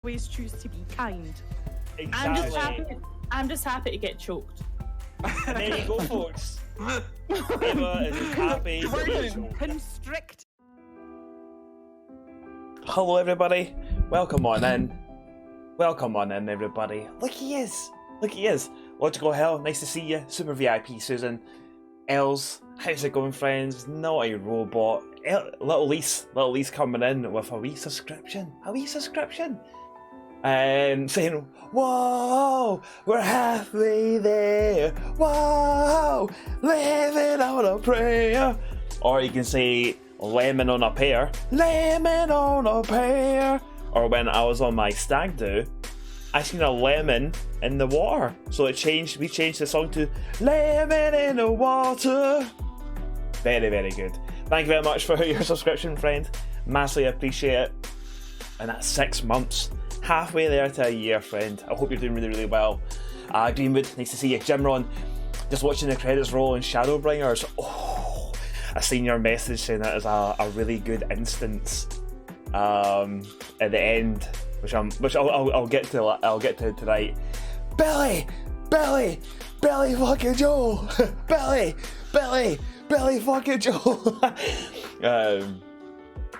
always choose to be kind. Exactly. I'm just happy to get choked. And there you go, folks. Eva is as happy as a choked. Constrict. Hello, everybody. Welcome on in. Welcome on in, everybody. Look, he is. Look, he is. Logical Hell, nice to see you. Super VIP, Susan. Els, how's it going, friends? Naughty Robot. Little Lise coming in with a wee subscription. Saying, whoa, we're halfway there. Whoa, living on a prayer. Or you can say, lemon on a pear. Lemon on a pear. Or when I was on my stag do, I seen a lemon in the water. So we changed the song to Lemon in the Water. Very, very good. Thank you very much for your subscription, friend. Massively appreciate it. And that's 6 months. Halfway there to a year, friend. I hope you're doing really, really well. Greenwood, nice to see you. Jimron, just watching the credits roll in Shadowbringers. Oh, I seen your message saying that is a really good instance at the end, which I'll get to tonight. Billy fucking Joel. Billy fucking Joel.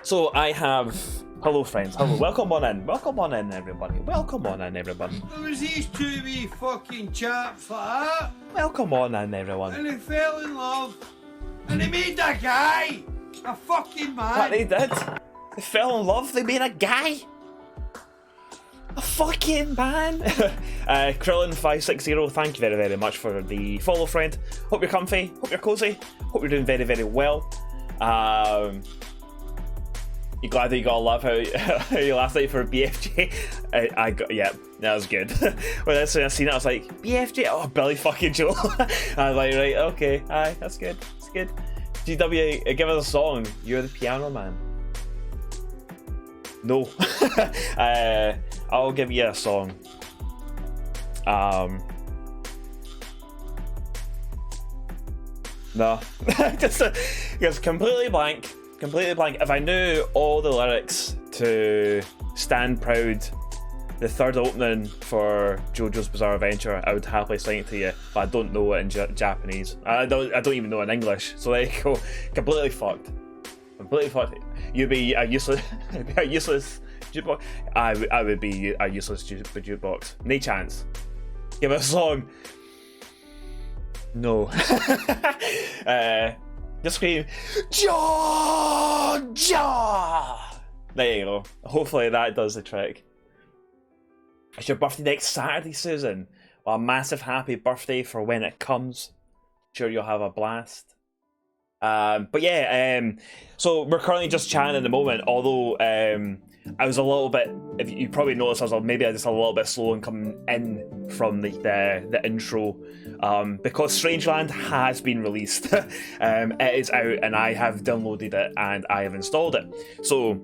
So I have. Hello, friends. Hello. Welcome on in, everybody. There was these two wee fucking chaps like that. Welcome on in, everyone. And they fell in love. And they made a guy a fucking man. What they did? They fell in love. They made a guy. A fucking man. Krillin560, thank you very, very much for the follow, friend. Hope you're comfy. Hope you're cozy. Hope you're doing very, very well. You glad that you got a laugh how you last night for BFJ? Yeah, that was good. When I seen it, I was like, BFJ? Oh, Billy fucking Joel. I was like, right, okay, aye, that's good, it's good. GW, give us a song. You're the piano man. No. I'll give you a song. No. just completely blank. If I knew all the lyrics to Stand Proud, the third opening for JoJo's Bizarre Adventure, I would happily sing it to you, but I don't know it in Japanese. I don't even know it in English, so there you go. Completely fucked. You'd be a useless jukebox. I would be a useless jukebox. No chance. Give us a song. No. Just scream, Georgia! There you go. Hopefully that does the trick. It's your birthday next Saturday, Susan. Well, a massive happy birthday for when it comes. Sure you'll have a blast. But yeah, so we're currently just chatting at the moment, although I was a little bit, if you probably noticed, I was just a little bit slow in coming in from the intro, because Strangeland has been released. It is out and I have downloaded it and I have installed it. So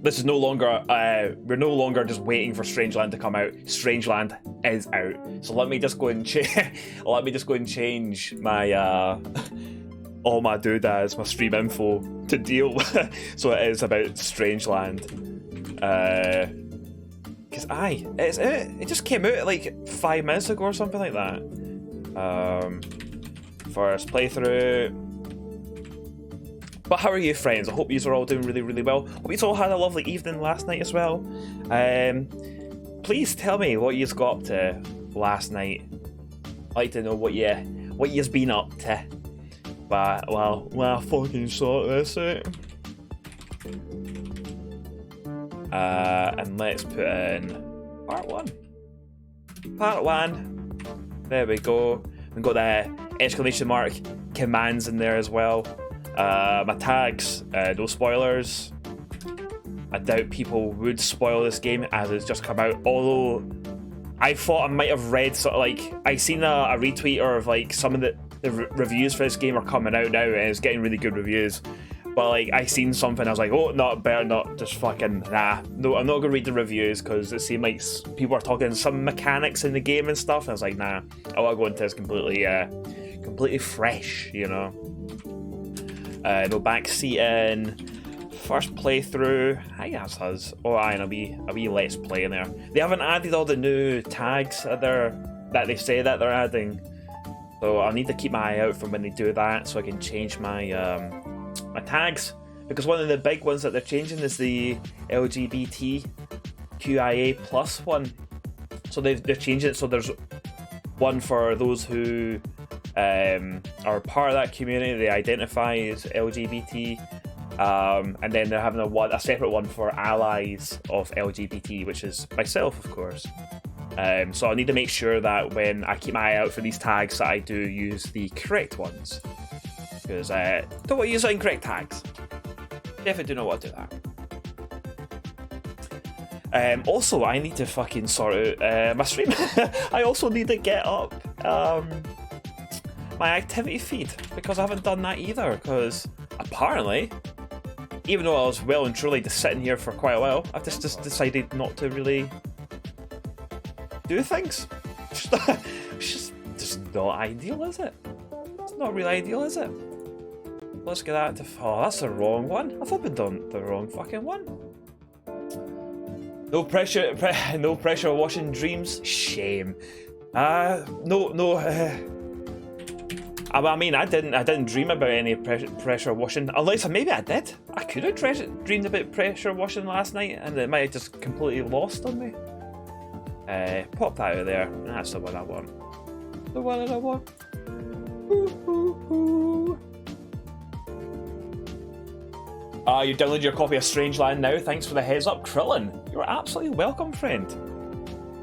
this is no longer, we're no longer just waiting for Strangeland to come out. Strangeland is out. So let me just go and change my all my doodads, my stream info to deal with. So it is about Strangeland. Because it just came out like 5 minutes ago or something like that. First playthrough. But how are you, friends? I hope you are all doing really, really well. Hope you all had a lovely evening last night as well. Please tell me what you've got up to last night. I'd like to know what you've been up to. But well, I fucking sort this out. And let's put in part one. There we go. We've got the exclamation mark commands in there as well. My tags, no spoilers. I doubt people would spoil this game as it's just come out, although I thought I might have read sort of like, I seen a retweeter of like some of the reviews for this game are coming out now and it's getting really good reviews, but like I seen something, I was like, oh, better not just fucking, no, I'm not gonna read the reviews because it seemed like people are talking some mechanics in the game and stuff, and I was like, nah, I want to go into this completely fresh, you know. No backseating, first playthrough. I guess has. Oh, aye, and a wee let's play in there. They haven't added all the new tags that they say that they're adding. So I'll need to keep my eye out for when they do that, so I can change my my tags. Because one of the big ones that they're changing is the LGBTQIA plus one. So they're changing it so there's one for those who are part of that community. They identify as LGBT, and then they're having a separate one for allies of LGBT, which is myself, of course. So I need to make sure that when I keep my eye out for these tags that I do use the correct ones, because don't want to use incorrect tags. Definitely do not want to do that. Also, I need to fucking sort out my stream. I also need to get up my activity feed, because I haven't done that either, because apparently, even though I was well and truly just sitting here for quite a while, I've just decided not to really do things. It's just not ideal, is it? It's not really ideal, is it? Let's get that to... Oh, that's the wrong one. I thought we'd done the wrong fucking one. No pressure... no pressure washing dreams. Shame. No... I mean, I didn't dream about any pressure washing. Unless maybe I did. I could have dreamed about pressure washing last night, and it might have just completely lost on me. Pop that out of there. That's the one I want. The one that I want. You downloaded your copy of Strangeland now. Thanks for the heads up, Krillin. You're absolutely welcome, friend.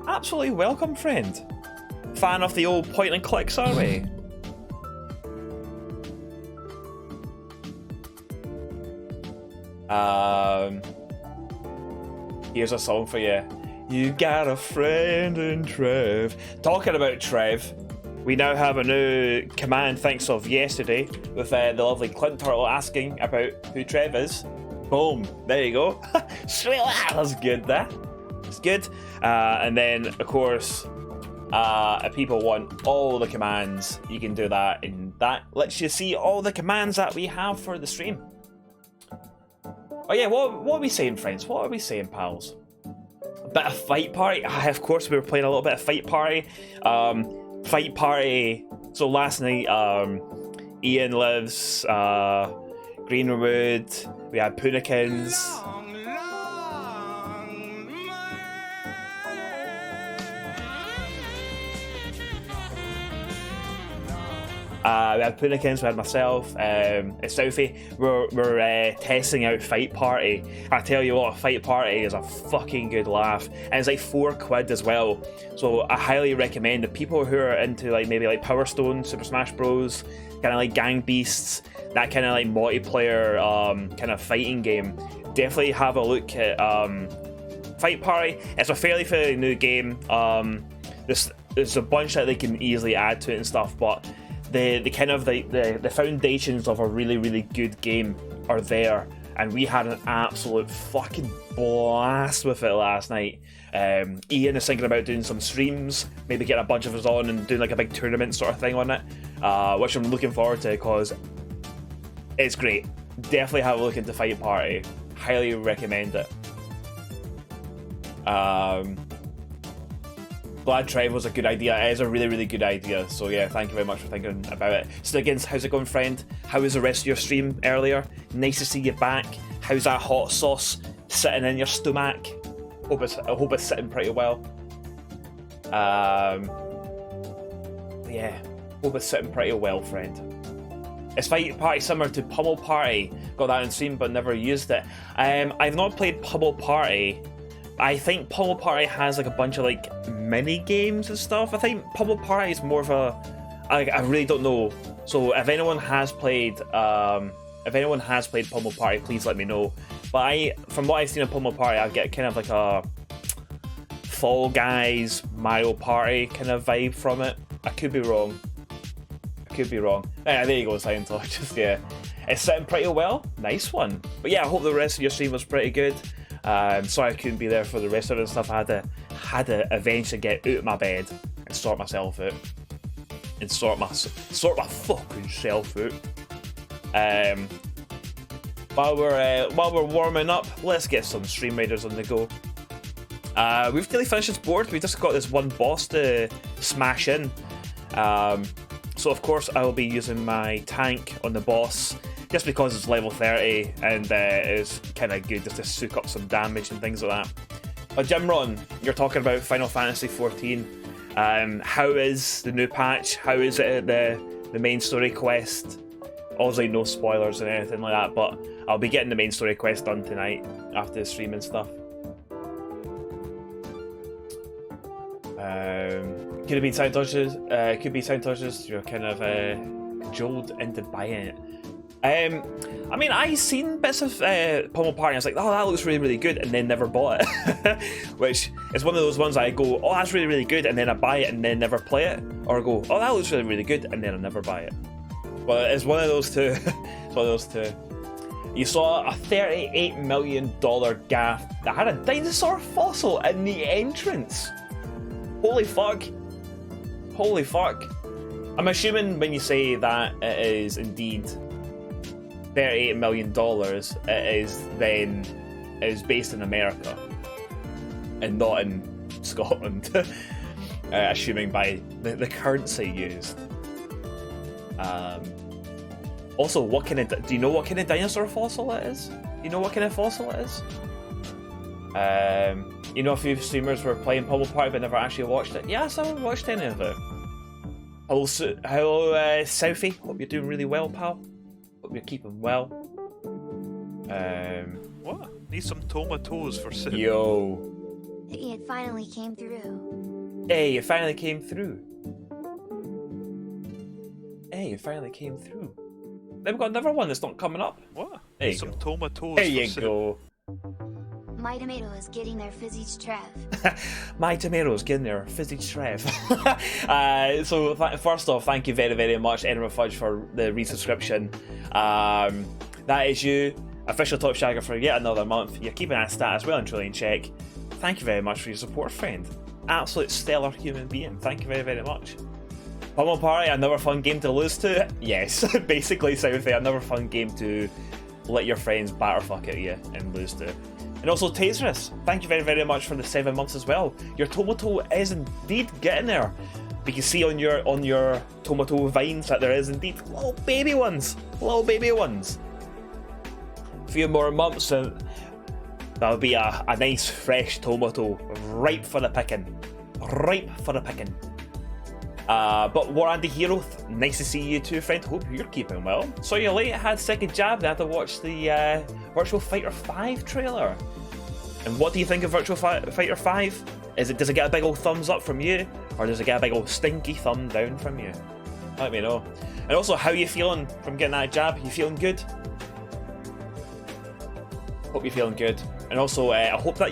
Absolutely welcome, friend. Fan of the old point and clicks, are we? Here's a song for you. You got a friend in Trev. Talking about Trev, we now have a new command thanks of yesterday with the lovely Clint Turtle asking about who Trev is. Boom, there you go. That's good, that. It's good. And then, of course, if people want all the commands, you can do that, and that lets you see all the commands that we have for the stream. Oh yeah, what are we saying, friends? What are we saying, pals? A bit of Fight Party. Of course, we were playing a little bit of Fight Party. Fight Party. So last night, Ian lives, Greenwood. We had Punikins. We had Punikins, we had myself, Southie. We're testing out Fight Party. I tell you what, Fight Party is a fucking good laugh, and it's like £4 as well. So I highly recommend the people who are into maybe Power Stone, Super Smash Bros, kind of like Gang Beasts, that kind of like multiplayer kind of fighting game. Definitely have a look at Fight Party. It's a fairly new game. There's a bunch that they can easily add to it and stuff, but the kind of the foundations of a really good game are there, and we had an absolute fucking blast with it last night. Ian is thinking about doing some streams, maybe getting a bunch of us on and doing like a big tournament sort of thing on it, which I'm looking forward to because it's great. Definitely have a look into Fight Party. Highly recommend it. Glad Trev was a good idea. It is a really good idea. So yeah, thank you very much for thinking about it. Stiggins, how's it going, friend? How was the rest of your stream earlier? Nice to see you back. How's that hot sauce sitting in your stomach? I hope it's sitting pretty well. Yeah, hope it's sitting pretty well, friend. Is Fight Party similar to Pummel Party? Got that on stream but never used it. I've not played Pummel Party. I think Pummel Party has like a bunch of mini games and stuff. I think Pummel Party is more of a... I really don't know. So if anyone has played Pummel Party, please let me know. But from what I've seen of Pummel Party, I get kind of like a Fall Guys, Mario Party kind of vibe from it. I could be wrong. Yeah, there you go, Scientologist. Yeah, it's sitting pretty well. Nice one. But yeah, I hope the rest of your stream was pretty good. Sorry I couldn't be there for the rest of it and stuff. I had to eventually get out of my bed and sort myself out. And sort my fucking self out. while we're warming up, let's get some Stream Raiders on the go. We've nearly finished this board. We just got this one boss to smash in. So of course I will be using my tank on the boss, just because it's level 30 and it's kind of good just to soak up some damage and things like that. But Jimron, you're talking about Final Fantasy 14. How is the new patch? How is it the main story quest? Obviously no spoilers or anything like that, but I'll be getting the main story quest done tonight after the stream and stuff. Could it be sound touches? Could be sound touches. You're kind of cajoled into buying it. I mean, I seen bits of Pummel Party. I was like, oh, that looks really, really good, and then never bought it. Which is one of those ones I go, oh, that's really, really good, and then I buy it and then never play it, or go, oh, that looks really, really good, and then I never buy it. Well, it's one of those two. It's one of those two. You saw a $38 million gaff that had a dinosaur fossil in the entrance. Holy fuck. Holy fuck. I'm assuming when you say that it is indeed $38 million, it is based in America and not in Scotland. Assuming by the currency used. Also, what kind of do you know what kind of dinosaur fossil it is? Do you know what kind of fossil it is? You know, a few streamers were playing Pummel Party but never actually watched it. Yes, I haven't watched any of it. Hello, Southie. Hope you're doing really well, pal. Hope you're keeping well. What? Need some tomatoes for soup. Yo. It finally came through. Hey, it finally came through. Hey, it finally came through. Then we've got another one that's not coming up. What? There Need you some go. tomatoes There for you soup. go. My tomato is getting their fizzy trev. My tomatoes getting their fizzy trev. So first off, thank you very, very much, Edinburgh Fudge, for the resubscription. That is you, official Top Shagger, for yet another month. You're keeping that status well and truly in check. Thank you very much for your support, friend. Absolute stellar human being. Thank you very, very much. Pummel Party, another fun game to lose to? Yes, basically, Southie, another fun game to let your friends batter fuck at you and lose to. And also Taserus, thank you very, very much for the 7 months as well. Your tomato is indeed getting there. You can see on your tomato vines that there is indeed little baby ones. Little baby ones. A few more months and that'll be a nice fresh tomato, ripe for the picking. Ripe for the picking. But War Andy Hero, nice to see you too, friend. Hope you're keeping well. Saw you late, had second jab, then had to watch the Virtual Fighter 5 trailer. And what do you think of Virtual Fighter 5? Does it get a big old thumbs up from you? Or does it get a big old stinky thumb down from you? Let me know. And also, how you feeling from getting that jab? You feeling good? Hope you're feeling good. And also, I hope that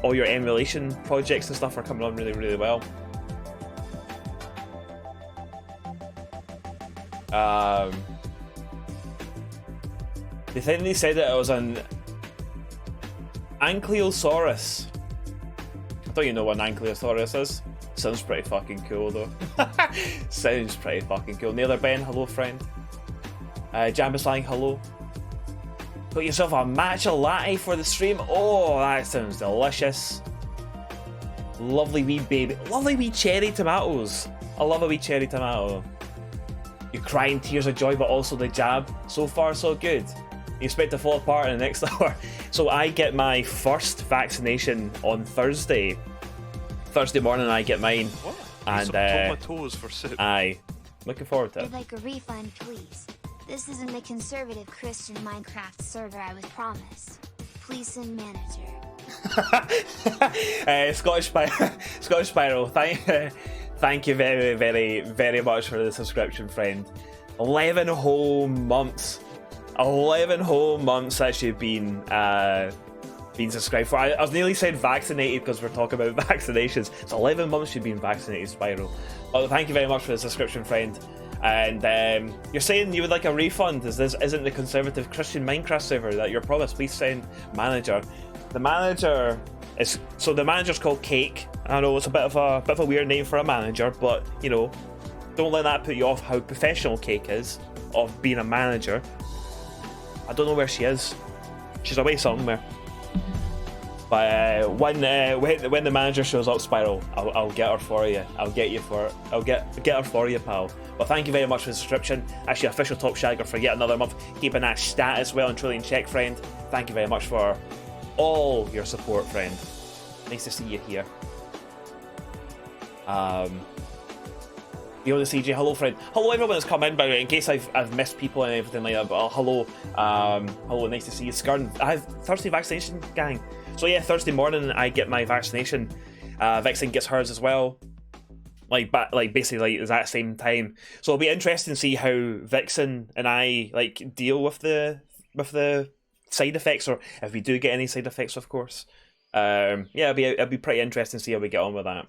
all your emulation projects and stuff are coming on really, really well. They think they said that it was an Ankylosaurus. I don't even know what an Ankylosaurus is. Sounds pretty fucking cool though. Sounds pretty fucking cool. Naylor Ben, hello friend. Jambaslang, hello. Got yourself a matcha latte for the stream. Oh, that sounds delicious. Lovely wee baby. Lovely wee cherry tomatoes. I love a wee cherry tomato. You're crying tears of joy, but also the jab. So far, so good. You expect to fall apart in the next hour. So I get my first vaccination on Thursday. Thursday morning, I get mine. What? And Some tomatoes for soup. aye, looking forward to it. I'd like a refund, please. This isn't the conservative Christian Minecraft server I was promised. Please send manager. Scottish Spiral, thank you very, very, very much for the subscription, friend. 11 whole months. 11 whole months that you've been subscribed for. I was nearly said vaccinated because we're talking about vaccinations. It's 11 months you've been vaccinated, Spiral. Well, thank you very much for the subscription, friend. And you're saying you would like a refund. This isn't the conservative Christian Minecraft server that you're promised. Please send manager. The manager is the manager's called Cake. I know it's a bit of a weird name for a manager, but you know, don't let that put you off how professional Cake is of being a manager. I don't know where she is. She's away somewhere. But when the manager shows up, Spiral, I'll get her for you. I'll get her for you, pal. Well, thank you very much for the subscription. Actually, official top shagger for yet another month. Keeping that status well and truly in check, friend. Thank you very much for all your support, friend. Nice to see you here. Beyond the CJ, hello, friend. Hello, everyone that's come in, by the way, in case I've missed people and everything like that. But hello, hello, nice to see you. Skarn, I have Thursday vaccination, gang. So yeah, Thursday morning I get my vaccination. Vixen gets hers as well. Basically the exact same time. So it'll be interesting to see how Vixen and I like deal with the side effects, or if we do get any side effects, of course. Yeah, it'll be pretty interesting to see how we get on with that.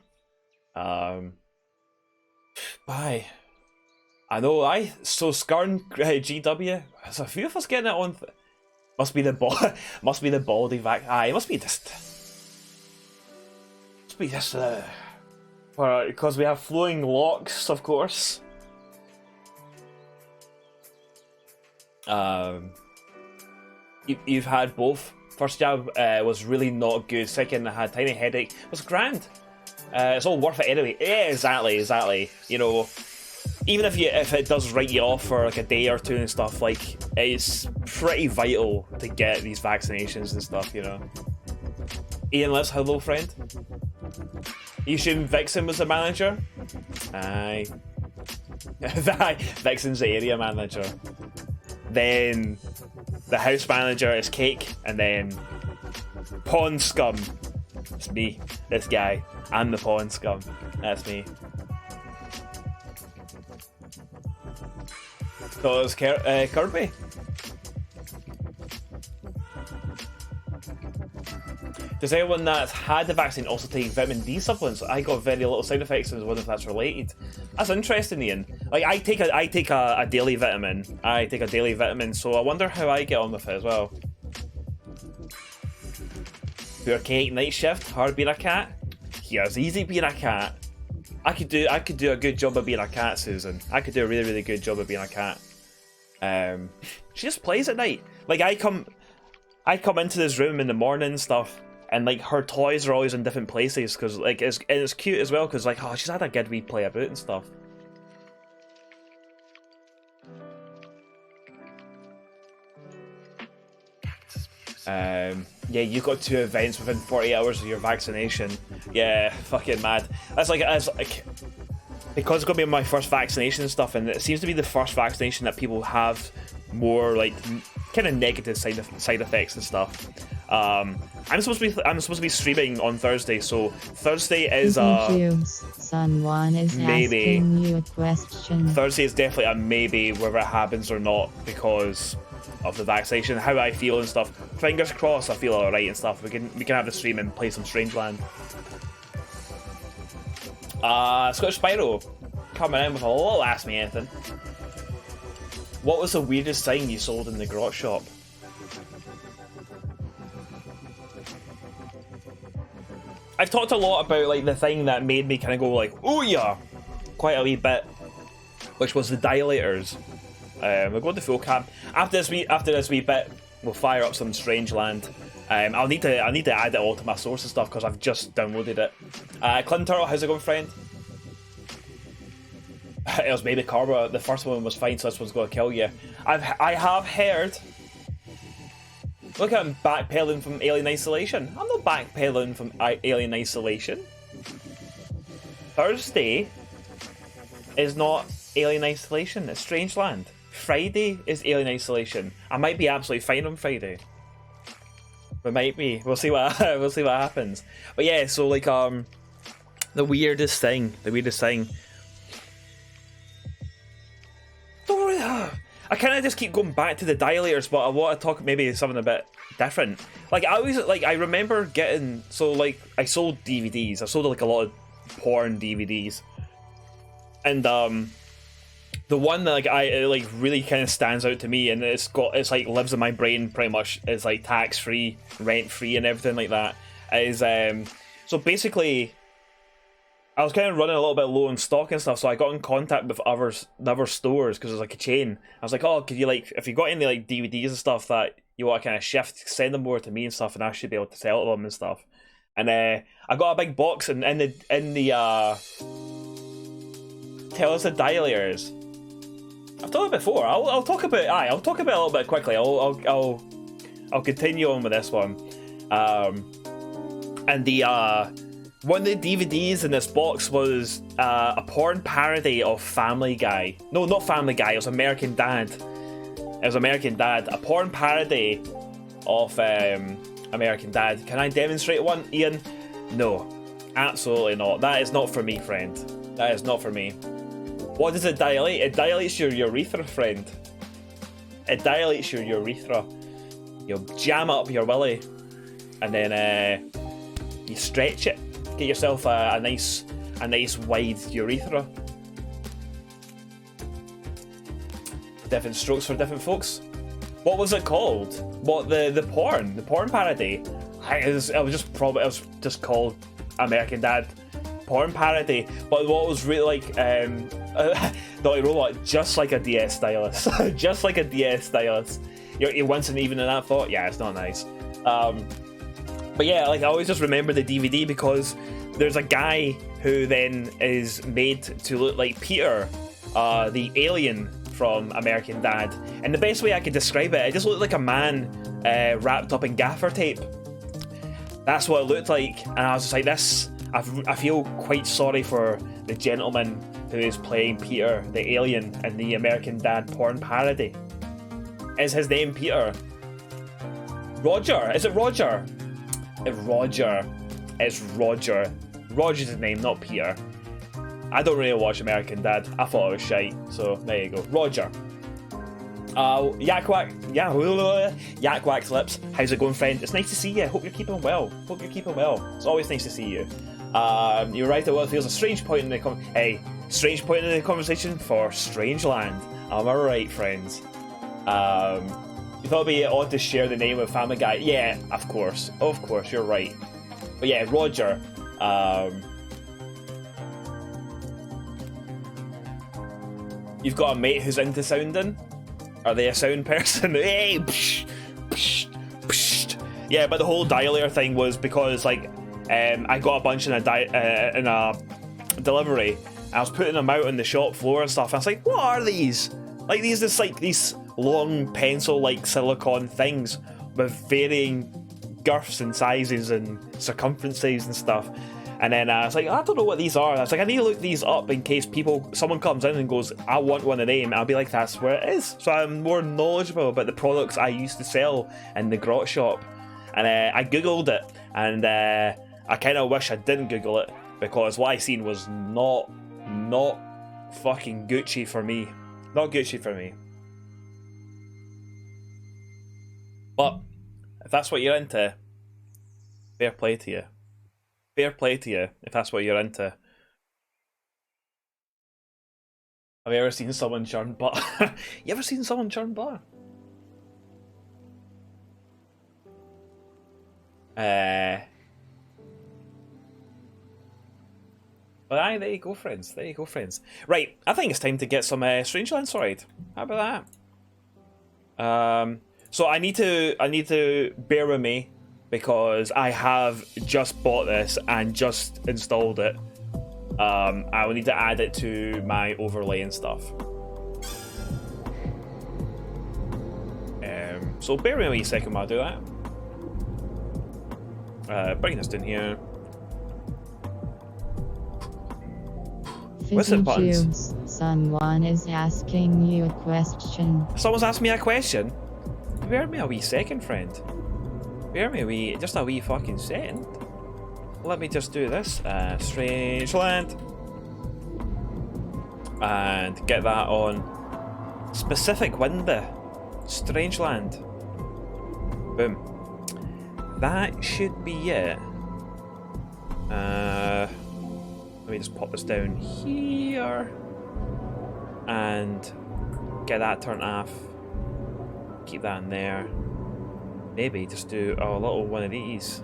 Bye. I know. So Skarn GW. There's a few of us getting it on. Must be the baldy vac. It must be just. Must be just. Because we have flowing locks, of course. You've had both. First jab was really not good. Second, I had a tiny headache. It was grand. It's all worth it anyway. Yeah, exactly. You know, even if it does write you off for like a day or two and stuff, like it's pretty vital to get these vaccinations and stuff. You know. Ian Liz, hello, friend. You assume Vixen was the manager? Aye. Vixen's the area manager. Then the house manager is Cake, and then Pawn Scum. It's me, this guy. I'm the Pawn Scum. That's me. So it was Kirby. Does anyone that's had the vaccine also take vitamin D supplements? I got very little side effects, and I wonder if that's related. That's interesting, Ian. Like I take a daily vitamin. So I wonder how I get on with it as well. Poor Cake, night shift, hard being a cat. Here's easy being a cat. I could do a good job of being a cat, Susan. I could do a really, really good job of being a cat. She just plays at night. Like I come into this room in the morning and stuff, and like her toys are always in different places because like it's cute as well because like she's had a good wee play about and stuff. Yeah, you got 2 events within 48 hours of your vaccination. Yeah, fucking mad. That's like because it's gonna be my first vaccination and stuff, and it seems to be the first vaccination that people have more like kind of negative side effects and stuff. I'm supposed to be streaming on Thursday, so Thursday is Someone is maybe. Asking you a question. Thursday is definitely a maybe whether it happens or not because of the vaccination, how I feel and stuff. Fingers crossed, I feel alright and stuff. We can have the stream and play some Strangeland. Scottish Spyro coming in with a little Ask Me Anything. What was the weirdest thing you sold in the grot shop? I've talked a lot about like the thing that made me kind of go like, oh yeah, quite a wee bit, which was the dilators. We'll go to full cam after this wee bit. We'll fire up some Strangeland. I'll need to add it all to my source and stuff because I've just downloaded it. Clint Turtle, how's it going, friend? It was maybe Carver. The first one was fine, so this one's gonna kill you. I have heard. Look, I'm backpedaling from Alien Isolation. I'm not backpedaling from Alien Isolation. Thursday is not Alien Isolation. It's Strangeland. Friday is Alien Isolation. I might be absolutely fine on Friday. We might be. We'll see what happens. But yeah, so like the weirdest thing. I kind of just keep going back to the dilators, but I want to talk maybe something a bit different. Like I remember getting, so like I sold DVDs. I sold like a lot of porn DVDs, and the one that like it like really kind of stands out to me, and it's like lives in my brain pretty much. It's like tax free, rent free, and everything like that. Is so basically I was kind of running a little bit low on stock and stuff, so I got in contact with other stores because it was like a chain. I was like, oh, could you like, if you got any like DVDs and stuff that you want to kind of shift, send them over to me and stuff, and I should be able to sell them and stuff. And I got a big box, and in the tell us the dilators. I've told it before. I'll talk about I'll talk about it a little bit quickly. I'll continue on with this one. And the one of the DVDs in this box was a porn parody of Family Guy. No, not Family Guy. It was American Dad. It was American Dad. A porn parody of American Dad. Can I demonstrate one, Ian? No, absolutely not. That is not for me, friend. That is not for me. What does it dilate? It dilates your urethra, friend. It dilates your urethra. You'll jam up your willy, and then you stretch it. Get yourself a nice wide urethra. Different strokes for different folks. What was it called? What the porn parody? It was just called American Dad porn parody. But what was really like Naughty Robot, just like a DS stylus. Just like a DS stylus. You're once and even in that thought. Yeah, it's not nice. But yeah, like I always just remember the DVD because there's a guy who then is made to look like Peter, the alien from American Dad. And the best way I could describe it just looked like a man wrapped up in gaffer tape. That's what it looked like. And I was just like, this, I feel quite sorry for the gentleman who is playing Peter, the alien, in the American Dad porn parody. Is his name Peter? Roger? Is it Roger? Roger. It's Roger. Roger's his name, not Peter. I don't really watch American Dad. I thought it was shite, so there you go. Roger. Yakwax Lips. How's it going, friend? It's nice to see you. Hope you're keeping well. Hope you're keeping well. It's always nice to see you. You're right at what feels a strange point in the strange point in the conversation for Strangeland. Am I right, friends? You thought it'd be odd to share the name of Family Guy? Yeah, of course, you're right. But yeah, Roger. You've got a mate who's into sounding? Are they a sound person? Hey, psh, psh, psh. Yeah, but the whole dialator thing was because like I got a bunch in a delivery. I was putting them out on the shop floor and stuff. And I was like, what are these? Like these long pencil-like silicone things with varying girths and sizes and circumferences and stuff. And then I was like, I don't know what these are. I was like, I need to look these up in case someone comes in and goes, I want one of them. I'll be like, that's where it is. So I'm more knowledgeable about the products I used to sell in the grot shop. And I googled it, and I kind of wish I didn't Google it because what I seen was not fucking Gucci for me. Not Gucci for me. But if that's what you're into, fair play to you. Fair play to you if that's what you're into. Have you ever seen someone churn butter? You ever seen someone churn butter? But aye, there you go, friends. There you go, friends. Right, I think it's time to get some Strangeland sorted. How about that? So I need to bear with me because I have just bought this and just installed it. I will need to add it to my overlay and stuff. So bear with me a second while I do that. Bring this down here. What's Fizzy it, buttons? Joose, someone is asking you a question. Someone's asked me a question? Bear with me a wee second, friend. Bear with me just a wee fucking second. Let me just do this. Strangeland. And get that on specific window. Strangeland. Boom. That should be it. Let me just pop this down here. And get that turned off. Keep that in there. Maybe just do a little one of these.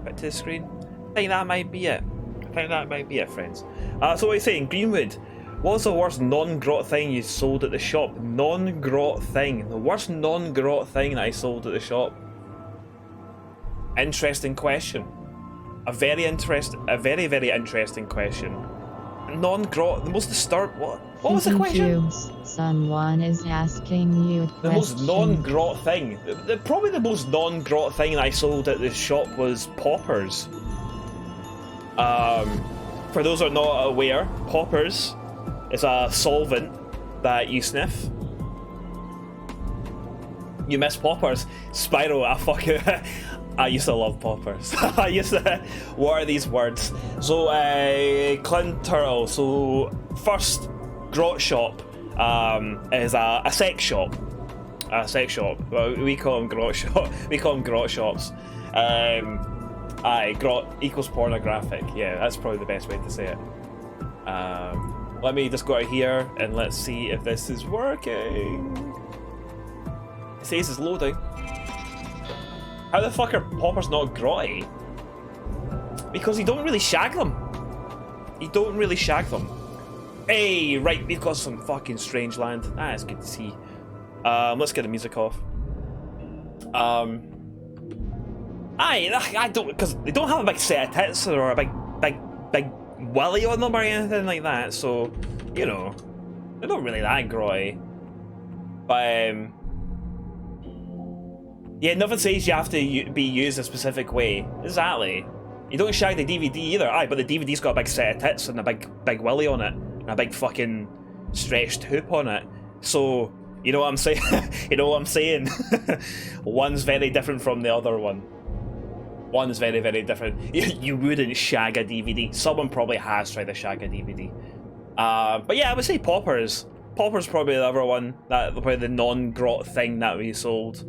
Back to the screen. I think that might be it. I think that might be it, friends. So what are you saying? Greenwood, what was the worst non-grot thing you sold at the shop? Non-grot thing. The worst non-grot thing that I sold at the shop. Interesting question. A very, very interesting question. Non-grot, the most disturbed. What was the question? Cubes. Someone is asking you a question. The most non-grot thing. Probably the most non-grot thing that I sold at the shop was poppers. For those who are not aware, poppers is a solvent that you sniff. You miss poppers. Spyro, I used to love poppers. What are these words? So, Clint Turtle. So, first grot shop is a sex shop. A sex shop. Well, we call them grot shop. We call them grot shops. Aye, grot equals pornographic. Yeah, that's probably the best way to say it. Let me just go out here and let's see if this is working. It says it's loading. How the fuck are poppers not grotty? Because you don't really shag them. You don't really shag them. Hey, right, we've got some fucking Strangeland. That's good to see. Let's get the music off. I don't, because they don't have a big set of tits or a big willy on them or anything like that, so, you know, they're not really that grotty. But, yeah, nothing says you have to be used a specific way. Exactly. You don't shag the DVD either. Aye, but the DVD's got a big set of tits and a big willy on it, and a big fucking stretched hoop on it. So, you know what I'm saying? You know what I'm saying? One's very different from the other one. One's very, very different. You wouldn't shag a DVD. Someone probably has tried to shag a DVD. But yeah, I would say poppers. Poppers probably the other one. That probably the non-grot thing that we sold.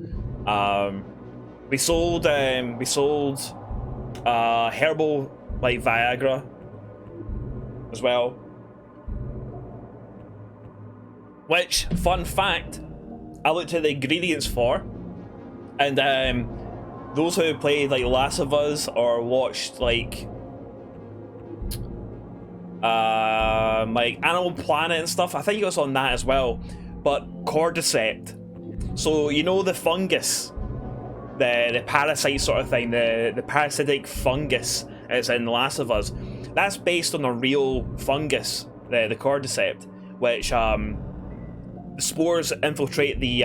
We sold herbal like Viagra as well. Which, fun fact, I looked at the ingredients for, and those who played like Last of Us or watched like Animal Planet and stuff, I think it was on that as well. But cordyceps. So you know the fungus, the parasite sort of thing, the parasitic fungus is in The Last of Us. That's based on a real fungus, the cordyceps, which spores infiltrate the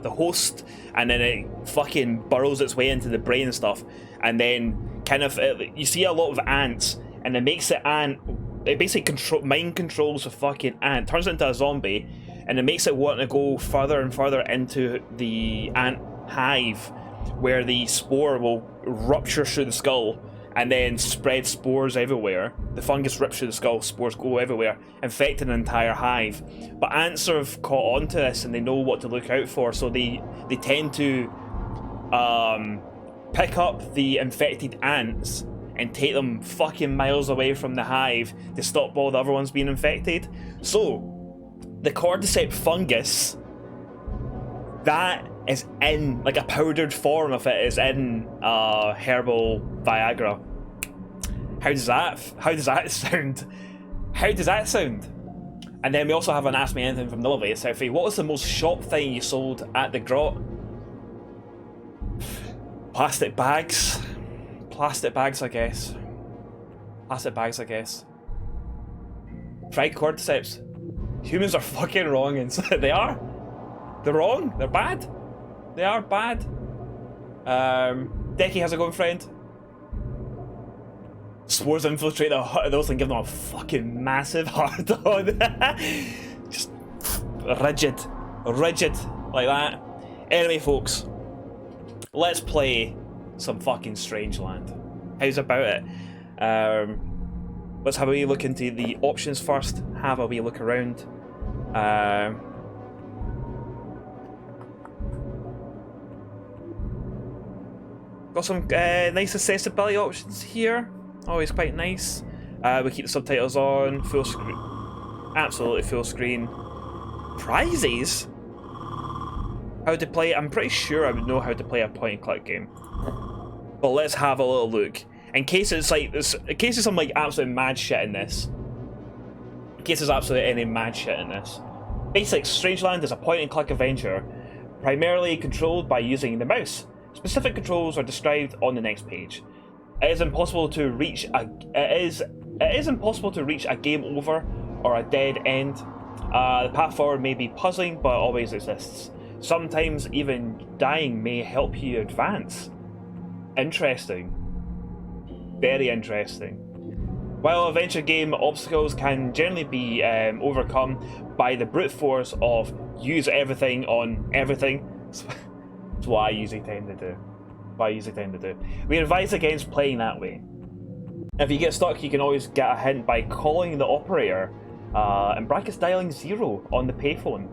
host, and then it fucking burrows its way into the brain and stuff, and then kind of you see a lot of ants, and it makes the ant, it basically mind controls a fucking ant, turns it into a zombie, and it makes it want to go further and further into the ant hive, where the spore will rupture through the skull and then spread spores everywhere. The fungus rips through the skull, spores go everywhere, infecting an entire hive. But ants have caught on to this and they know what to look out for, so they tend to pick up the infected ants and take them fucking miles away from the hive to stop all the other ones being infected. So, the cordyceps fungus, that is in, like a powdered form of it, is in herbal Viagra. How does that sound? How does that sound? And then we also have an Ask Me Anything from Nilve, Sophie. What was the most shop thing you sold at the grot? Plastic bags. Plastic bags, I guess. Plastic bags, I guess. Fried cordyceps. Humans are fucking wrong, and they are. They're wrong. They're bad. They are bad. Decky, how's it going, friend? Spores infiltrate the those and give them a fucking massive hard on. Just rigid like that. Anyway, folks, let's play some fucking Strangeland. How's about it? Let's have a wee look into the options first. Have a wee look around. Got some nice accessibility options here. Always quite nice. We keep the subtitles on, full screen, absolutely full screen. Prizes? How to play? I'm pretty sure I would know how to play a point and click game. But let's have a little look. in case it's like this, in case there's some like absolute mad shit in this. In case there's absolutely any mad shit in this. Basics: Strangeland is a point-and-click adventure, primarily controlled by using the mouse. Specific controls are described on the next page. It is impossible to reach a game over or a dead end. The path forward may be puzzling, but always exists. Sometimes even dying may help you advance. Interesting. Very interesting. While adventure game obstacles can generally be overcome by the brute force of use everything on everything, that's what I usually tend to do. We advise against playing that way. If you get stuck, you can always get a hint by calling the operator, and brackets dialing 0 on the payphone.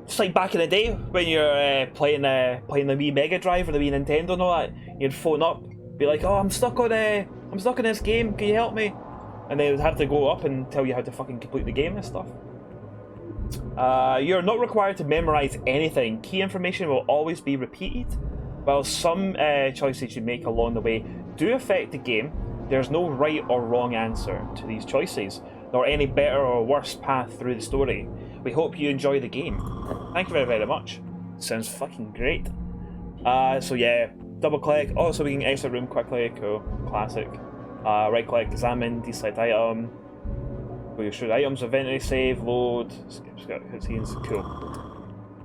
Just like back in the day when you're playing the Wii Mega Drive or the Wii Nintendo and all that, you'd phone up, be like, "Oh, I'm stuck in this game. Can you help me?" And they would have to go up and tell you how to fucking complete the game and stuff. You're not required to memorize anything. Key information will always be repeated. While some choices you make along the way do affect the game, there's no right or wrong answer to these choices, nor any better or worse path through the story. We hope you enjoy the game. Thank you very, very much. Sounds fucking great. So yeah, double click. Oh, so we can exit room quickly. Cool. Classic. Right click, examine, deselect item. Go your shoot items, eventually save, load, skip cutscenes. Cool.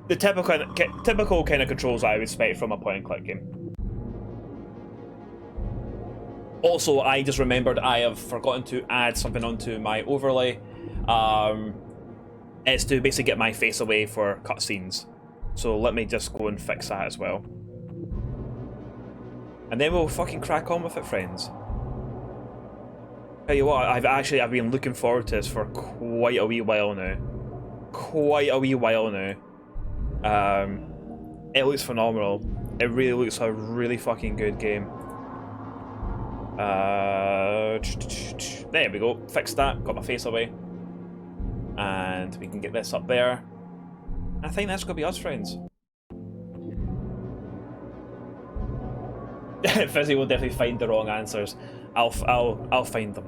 The typical kind of controls I would expect from a point and click game. Also, I just remembered I have forgotten to add something onto my overlay. It's to basically get my face away for cutscenes. So let me just go and fix that as well. And then we'll fucking crack on with it, friends. Tell you what, I've been looking forward to this for quite a wee while now. It looks phenomenal. It really looks a really fucking good game. There we go. Fixed that. Got my face away. And we can get this up there. I think that's gonna be us, friends. Fizzy will definitely find the wrong answers. I'll find them.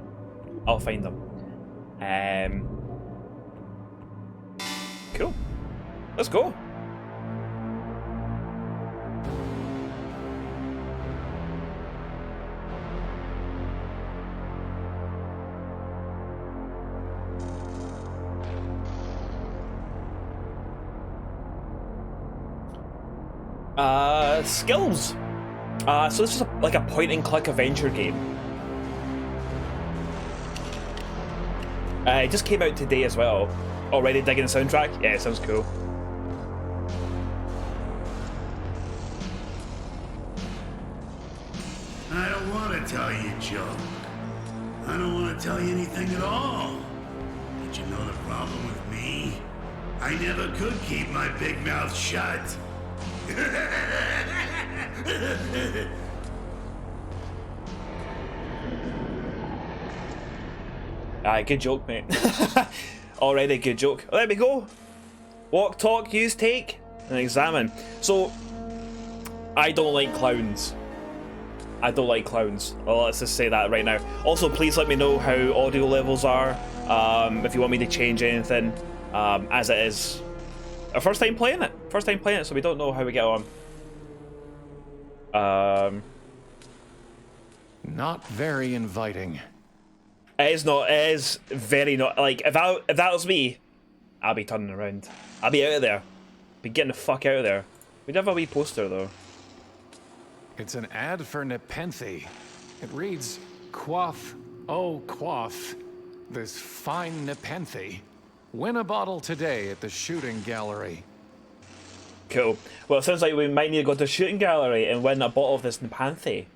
I'll find them. Cool. Let's go. Skills. So this is like a point-and-click adventure game. It just came out today as well. Already digging the soundtrack? Yeah, it sounds cool. I don't want to tell you a joke. I don't want to tell you anything at all. But you know the problem with me? I never could keep my big mouth shut. Alright, good joke, mate. Already good joke. There we go. Walk, talk, use, take, and examine. So, I don't like clowns. Well, let's just say that right now. Also, please let me know how audio levels are. If you want me to change anything, as it is. Our first time playing it, so we don't know how we get on. Not very inviting. It is not. It is very not. Like if that was me, I'll be turning around. I'll be out of there. Be getting the fuck out of there. We'd have a wee poster though. It's an ad for Nepenthe. It reads, "Quaff, oh quaff, this fine Nepenthe. Win a bottle today at the shooting gallery." Cool. Well, it sounds like we might need to go to the shooting gallery and win a bottle of this Nepenthe.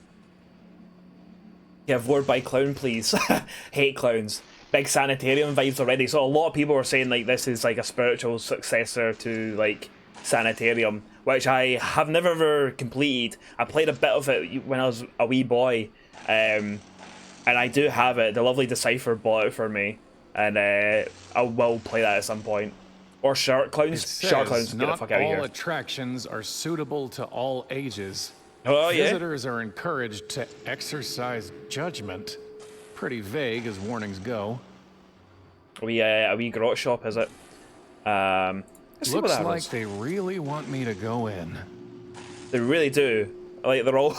Yeah, word by clown, please. Hate clowns. Big sanitarium vibes already. So a lot of people are saying like this is like a spiritual successor to like Sanitarium, which I have never ever completed. I played a bit of it when I was a wee boy, and I do have it. The lovely Decipher bought it for me, and I will play that at some point. Or Shark Clowns. Shark Clowns, get the fuck out of here. Not all attractions are suitable to all ages. Oh, yeah. Visitors are encouraged to exercise judgment. Pretty vague as warnings go. A wee grot shop, is it? Let's see what Looks that like is. they really want me to go in. They really do. Like, they're all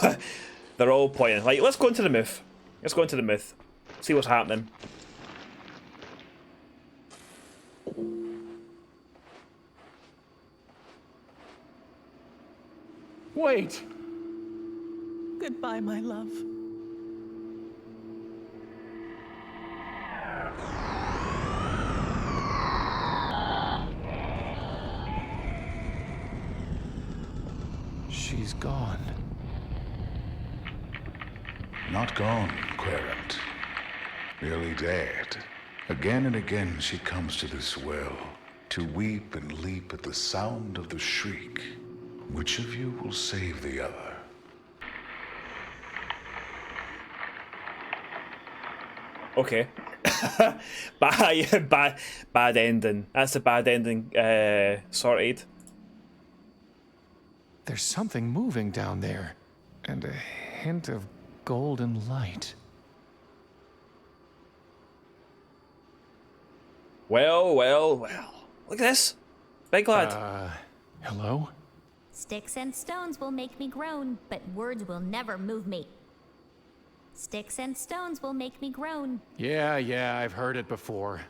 they're all pointing. Like, let's go into the myth. Let's go into the myth. See what's happening. Wait! Goodbye, my love. She's gone. Not gone, Querent. Merely dead. Again and again she comes to this well, to weep and leap at the sound of the shriek. Which of you will save the other? Okay. bad ending. That's a bad ending, sorted. There's something moving down there, and a hint of golden light. Well. Look at this. Big lad. Hello? Sticks and stones will make me groan, but words will never move me. Sticks and stones will make me groan. Yeah, I've heard it before.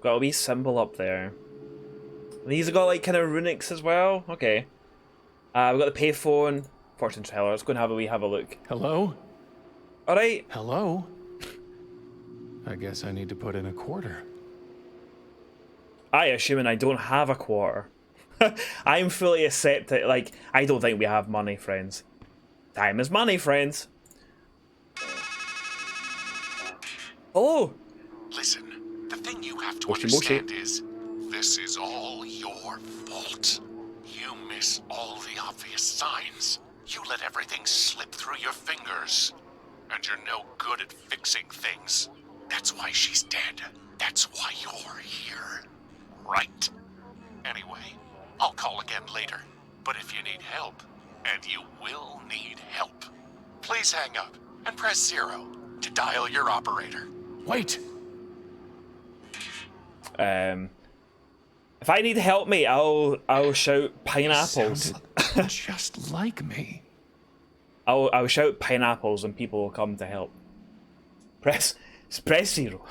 Got a wee symbol up there. These have got like kind of runics as well. Okay. We've got the payphone, fortune teller. Let's go and have a look. Hello? Alright. Hello? I guess I need to put in a quarter. I assuming I don't have a quarter. I'm fully accepted. Like, I don't think we have money, friends. Time is money, friends. Oh! Listen, the thing you have to Moshi, understand is, this is all your fault. You miss all the obvious signs. You let everything slip through your fingers. And you're no good at fixing things. That's why she's dead. That's why you're here. Right. Anyway, I'll call again later. But if you need help, and you will need help, please hang up and press 0 to dial your operator. Wait! If I need help, mate, I'll shout pineapples. Sounded just like me. I'll shout pineapples and people will come to help. Press 0.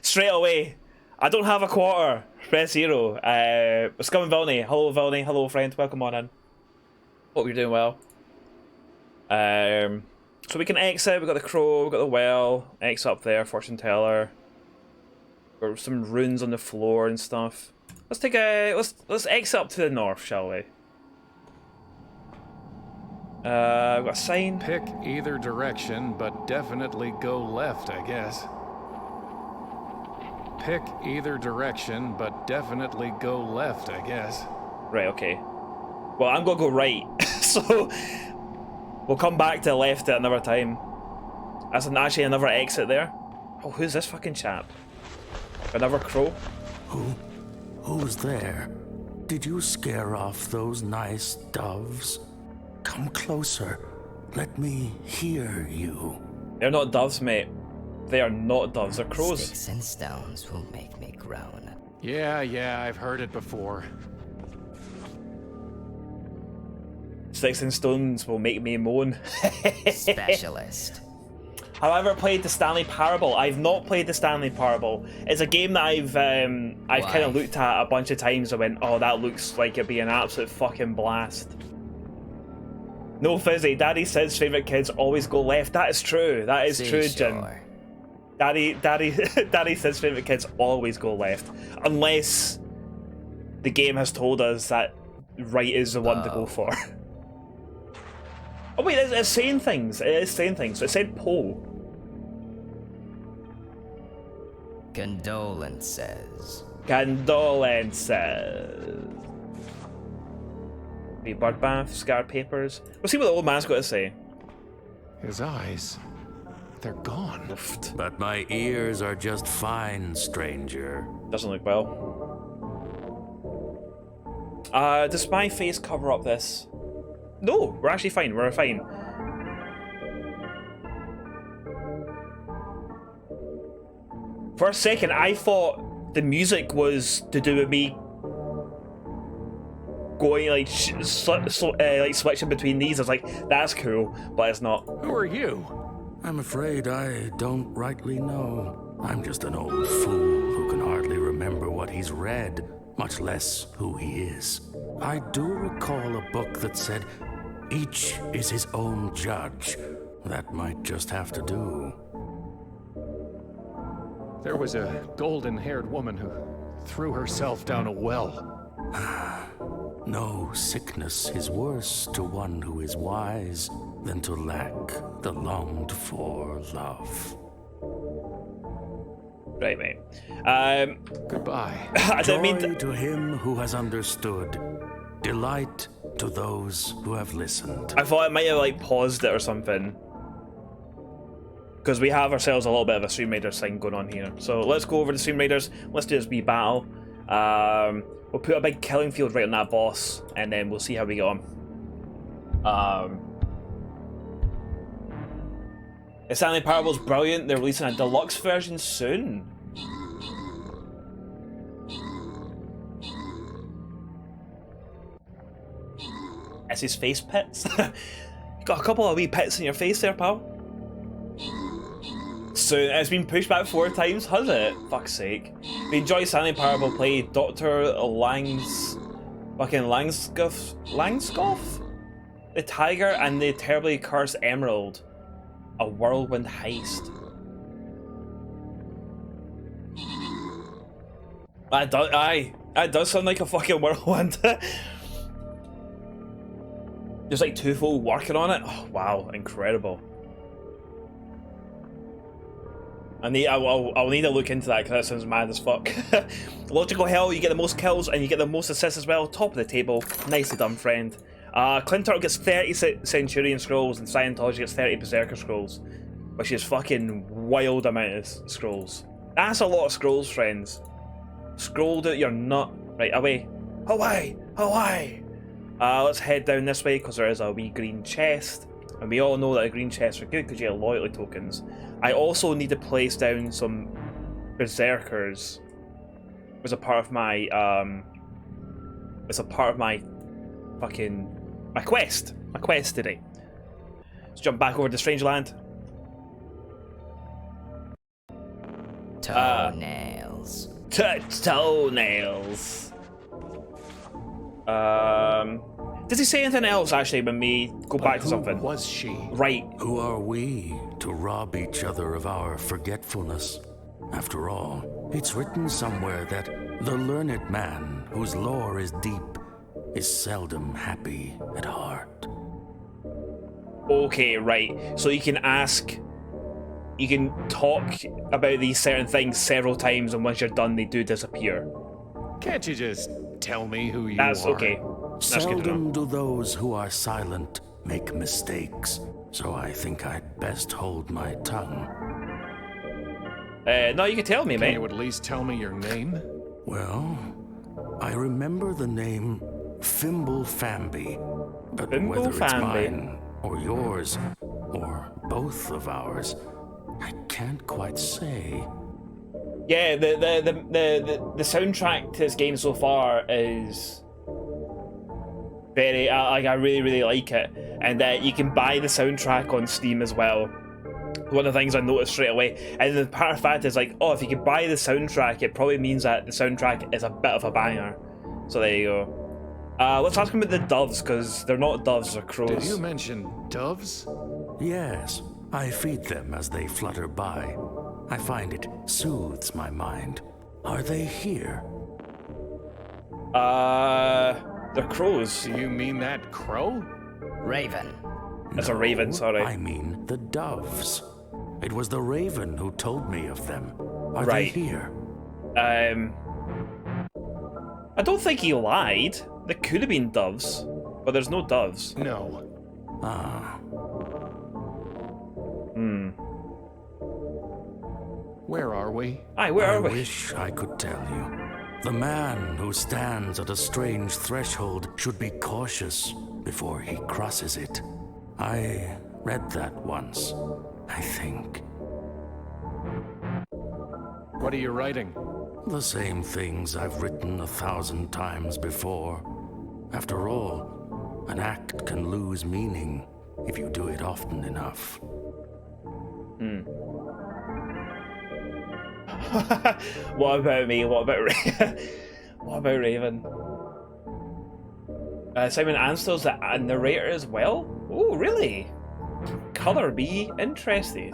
Straight away. I don't have a quarter. Press 0. Scum and Villainy. Hello, Villainy. Hello, friend. Welcome on in. Hope you're doing well. So we can exit. We've got the crow. We've got the well. Exit up there. Fortune teller. Got some runes on the floor and stuff. Let's take a let's exit up to the north, shall we? We've got a sign. Pick either direction, but definitely go left, I guess. Pick either direction, but definitely go left, I guess. Right, okay. Well, I'm gonna go right, so we'll come back to the left at another time. That's actually another exit there. Oh, who's this fucking chap? Another crow? Who's there? Did you scare off those nice doves? Come closer. Let me hear you. They're not doves, mate. They are not doves, they're crows. Sticks and stones will make me groan. Yeah, I've heard it before. Sticks and stones will make me moan. Specialist. Have I ever played the Stanley Parable? I've not played the Stanley Parable. It's a game that I've kind of looked at a bunch of times and went, oh, that looks like it'd be an absolute fucking blast. No, Fizzy, Daddy says favourite kids always go left. That is true. That is true, Jim. Daddy says favourite kids always go left. Unless the game has told us that right is the one to go for. Oh wait, it's saying things. It is saying things. So it said pole. Condolences. Condolences. The bird bath, scar papers. We'll see what the old man's got to say. His eyes, they're gone. Oofed. But my ears are just fine, stranger. Doesn't look well. Does my face cover up this? No, we're actually fine. We're fine. For a second, I thought the music was to do with me going like like switching between these. I was like, that's cool, but it's not. Who are you? I'm afraid I don't rightly know. I'm just an old fool who can hardly remember what he's read, much less who he is. I do recall a book that said, each is his own judge. That might just have to do. There was a golden-haired woman who threw herself down a well. No sickness is worse to one who is wise than to lack the longed-for love. Right, mate. Goodbye. I don't mean Joy to him who has understood. Delight to those who have listened. I thought I might have like paused it or something. Because we have ourselves a little bit of a Stream Raiders thing going on here. So let's go over the Stream Raiders. Let's do this wee battle. We'll put a big killing field right on that boss, and then we'll see how we get on. The Stanley Parable's brilliant. They're releasing a deluxe version soon. It's his face pits. Got a couple of wee pits in your face there, pal. So it's been pushed back 4 times, has it? Fuck's sake. If you enjoy Stanley Parable, play Dr. Langscoff? The Tiger and the Terribly Cursed Emerald. A whirlwind heist. That does sound like a fucking whirlwind. There's like 2 folk working on it. Oh, wow, incredible. I'll need to look into that because that sounds mad as fuck. Logical Hell, you get the most kills and you get the most assists as well. Top of the table. Nicely done, friend. Clint Turtle gets 30 Centurion Scrolls and Scientology gets 30 Berserker Scrolls. Which is fucking wild amount of scrolls. That's a lot of scrolls, friends. Scrolled out your nut. Right, away. Away! Away! Let's head down this way because there is a wee green chest. And we all know that the green chests are good because you get loyalty tokens. I also need to place down some berserkers as a part of my my quest today. Let's jump back over to Strangeland. Toenails. Toenails. Does he say anything else actually when we go back to something? Who was she? Right. Who are we to rob each other of our forgetfulness? After all, it's written somewhere that the learned man whose lore is deep is seldom happy at heart. Okay, right. So you can talk about these certain things several times, and once you're done, they do disappear. Can't you just tell me who you That's are? okay. That's good to know. Seldom do those who are silent make mistakes, so I think I'd best hold my tongue. No, you can tell me, mate. Can you at least tell me your name? Well, I remember the name Fimble Famby, but Fimble whether it's Famby. mine or yours, or both of ours, I can't quite say. Yeah, the soundtrack to this game so far is very I really like it, and you can buy the soundtrack on Steam as well. One of the things I noticed straight away, and the part of fact is like, oh, if you could buy the soundtrack, it probably means that the soundtrack is a bit of a banger. So there you go. Let's ask them about the doves, because they're not doves, they're crows. Did you mention doves? Yes, I feed them as they flutter by. I find it soothes my mind. Are they here? They're crows. Do you mean that crow? Raven. That's a raven, sorry. I mean the doves. It was the raven who told me of them. Are Right. they here? I don't think he lied. There could have been doves, but there's no doves. No. Ah. Where are we? Aye, where are we? I wish I could tell you. The man who stands at a strange threshold should be cautious. before he crosses it. I read that once, I think. What are you writing? The same things I've written 1,000 times before. After all, an act can lose meaning if you do it often enough. What about me? What about what about Raven? Simon Anstell's a narrator as well? Oh, really? Colour be interested.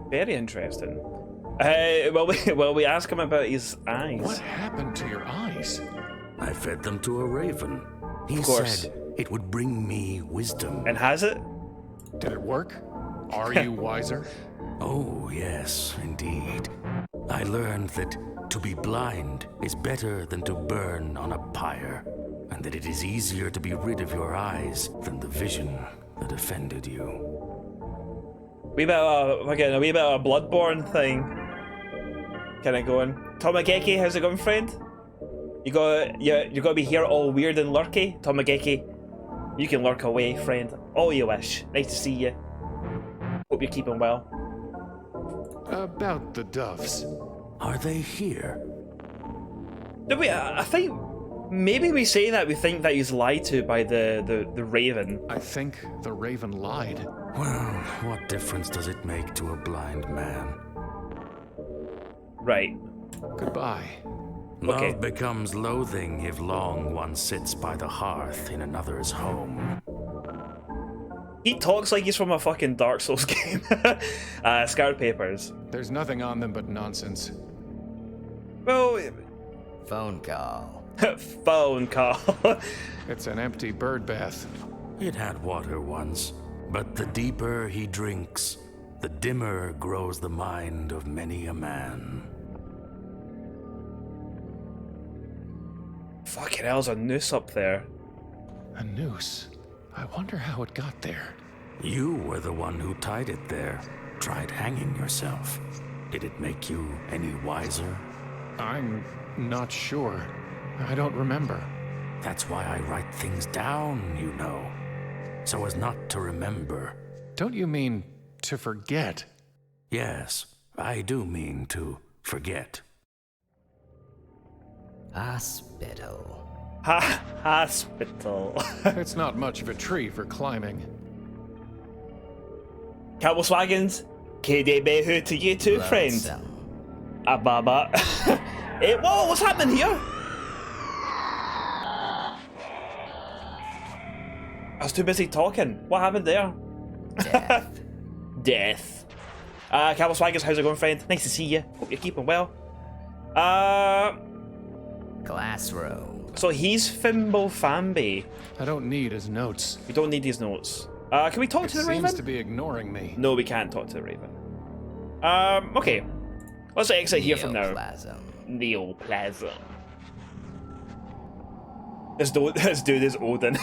Very interesting. Well, we ask him about his eyes. What happened to your eyes? I fed them to a raven. He said it would bring me wisdom. And has it? Did it work? Are you wiser? Oh, yes, indeed. I learned that to be blind is better than to burn on a pyre, and that it is easier to be rid of your eyes than the vision that offended you. We bit of a wee bit of a Bloodborne thing. Kind of going. Tomageki, how's it going, friend? You gotta be here all weird and lurky, Tomageki. You can lurk away, friend. All you wish. Nice to see you. Hope you're keeping well. About the doves. Are they here? Did we? I think maybe we say that we think that he's lied to by the raven. I think the raven lied. Well, what difference does it make to a blind man? Right. Goodbye. Love becomes loathing if long one sits by the hearth in another's home. He talks like he's from a fucking Dark Souls game. Scarred papers. There's nothing on them but nonsense. Well... Phone call. Phone call. It's an empty bird bath. It had water once, but the deeper he drinks, the dimmer grows the mind of many a man. Fucking hell's a noose up there. A noose? I wonder how it got there. You were the one who tied it there. Tried hanging yourself. Did it make you any wiser? I'm not sure. I don't remember. That's why I write things down, you know. So as not to remember. Don't you mean to forget? Yes, I do mean to forget. Hospital. Hospital. It's not much of a tree for climbing. Cabelswaggins, KDB to you too, friend. Ababa. Whoa, what's happening here? I was too busy talking. What happened there? Death. Death. Cabelswaggins, how's it going, friend? Nice to see you. Hope you're keeping well. Glass road. So he's Fimble Famby. I don't need his notes. We don't need his notes. Can we talk to the Raven? It seems to be ignoring me. No, we can't talk to the Raven. Okay. Let's exit here from now. Neoplasm. This dude is Odin.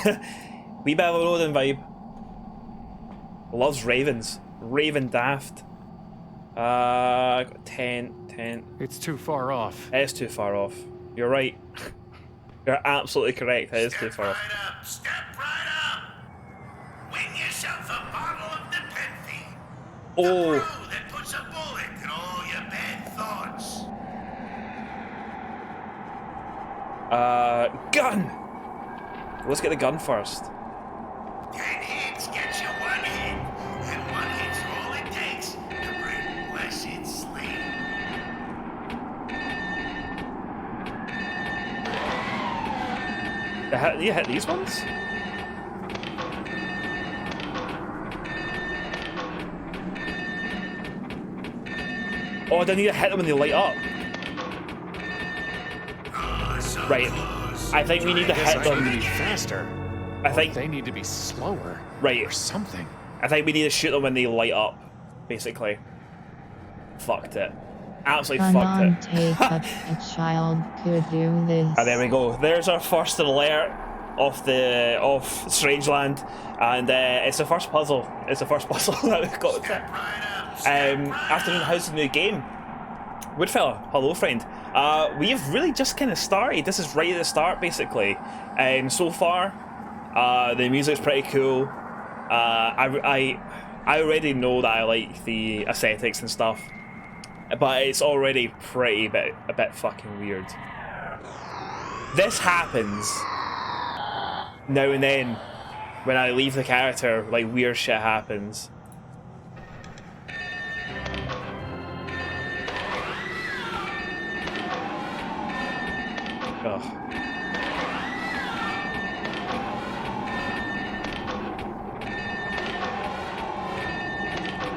We bit of an Odin vibe. Loves ravens. Raven daft. 10. It's too far off. It is too far off. You're right. You're absolutely correct. It is too far off. Step right up. Win yourself a bottle of Nepenthe. Oh. The brew that puts a bullet in all your bad thoughts. Gun. Let's get the gun first. 10 hits gets you 1 hit, and 1 hit's all it takes to bring blessed sleep. You hit these ones? Oh, I don't need to hit them when they light up. Right. I think we need to hit them. Need to be faster. I think they need to be slower. Right. Or something. I think we need to shoot them when they light up, basically. Fucked it. Absolutely fucked it. Take a child could do this. And there we go. There's our first alert of Strangeland, and it's the first puzzle. It's the first puzzle that we've got. Afternoon, how's the new game? Woodfella, hello friend. We've really just kind of started. This is right at the start, basically. So far, the music's pretty cool. I already know that I like the aesthetics and stuff, but it's already a bit fucking weird. This happens now and then when I leave the character. Like, weird shit happens. Ugh.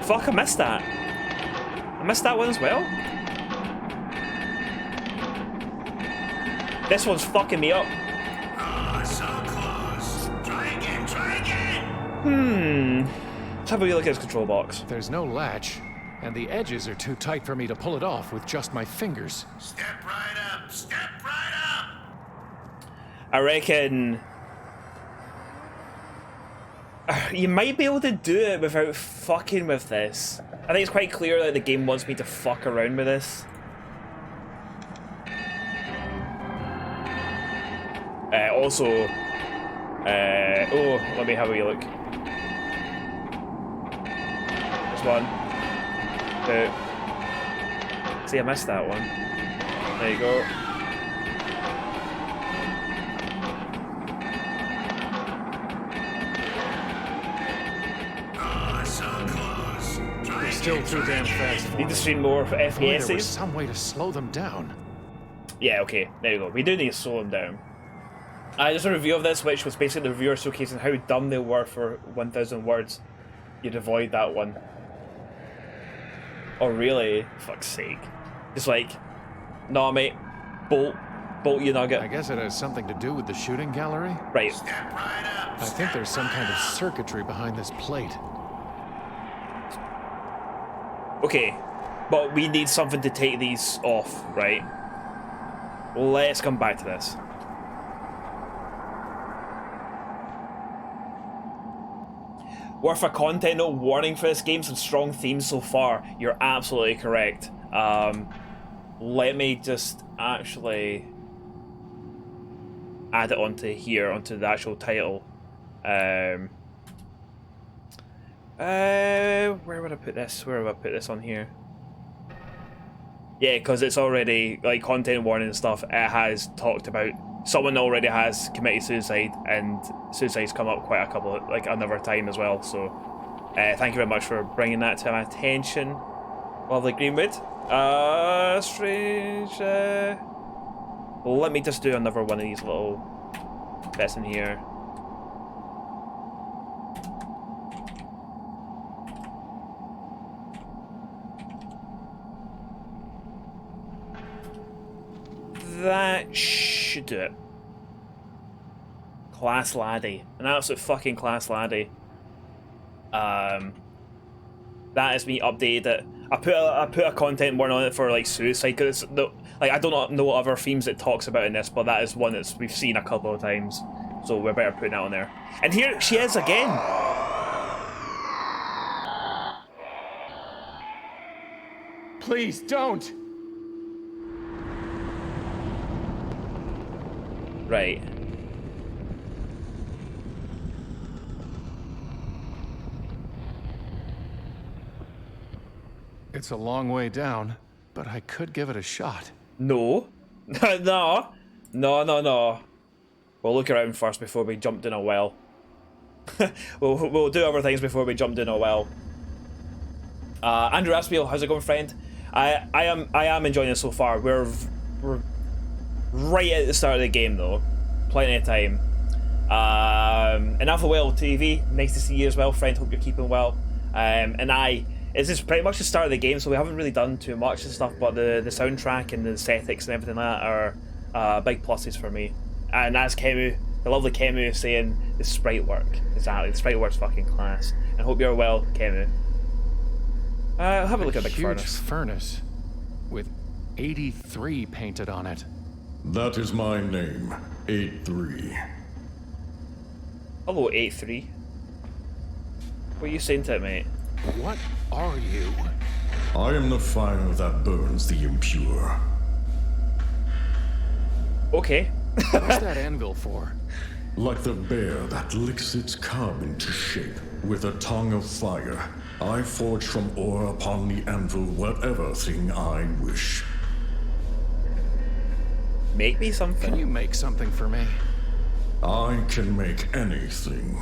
Fuck, I missed that. I missed that one as well. This one's fucking me up. Oh, so close. Try again, try again. Let's have a look at his control box. There's no latch, and the edges are too tight for me to pull it off with just my fingers. Step right up, step right up. I reckon you might be able to do it without fucking with this. I think it's quite clear that the game wants me to fuck around with this. Also, oh, let me have a wee look. There's one. Two. See, I missed that one. There you go. Oh, so close. Try They're still too damn fast for Need to me. stream more for If only there was FPSs. some way to slow them down. Yeah, okay, there you go. We do need to slow them down. Just a review of this, which was basically the reviewer showcasing how dumb they were for 1,000 words. You'd avoid that one. Oh, really? Fuck's sake. Just like, nah, mate. Bolt, you nugget. I guess it has something to do with the shooting gallery. Right. Step right up. I think there's some kind of circuitry behind this plate. Okay, but we need something to take these off, right? Let's come back to this. Worth a content note warning for this game, some strong themes so far. You're absolutely correct. Let me just actually add it onto here, onto the actual title. Where would I put this? Where would I put this on here? Yeah, because it's already, like, content warning and stuff. It has talked about someone already has committed suicide, and suicide's come up quite another time as well. So, thank you very much for bringing that to my attention. Lovely Greenwood. Strange. Let me just do another one of these little bits in here. That should do it. Class laddie. An absolute fucking class laddie. That is me updated it. I put a content warning on it for like suicide, because I don't know what other themes it talks about in this, but that is one that we've seen a couple of times. So we're better putting that on there. And here she is again. Please don't. Right. It's a long way down, but I could give it a shot. No. No. We'll look around first before we jumped in a well. we'll do other things before we jumped in a well. Andrew Aspiel, how's it going, friend? I am enjoying it so far. We're right at the start of the game though. Plenty of time. And Alpha Whale TV, nice to see you as well, friend. Hope you're keeping well. This is pretty much the start of the game, so we haven't really done too much and stuff, but the soundtrack and the aesthetics and everything like that are big pluses for me. And that's Kemu, the lovely Kemu, saying the sprite work. Exactly, the sprite work's fucking class. And hope you're well, Kemu. Have a look at the big huge furnace. furnace with 83 painted on it. That is my name, 83. Hello, 83. What are you saying to it, mate? What are you? I am the fire that burns the impure. Okay. What's that anvil for? Like the bear that licks its cub into shape with a tongue of fire, I forge from ore upon the anvil whatever thing I wish. Make me something. Can you make something for me? I can make anything.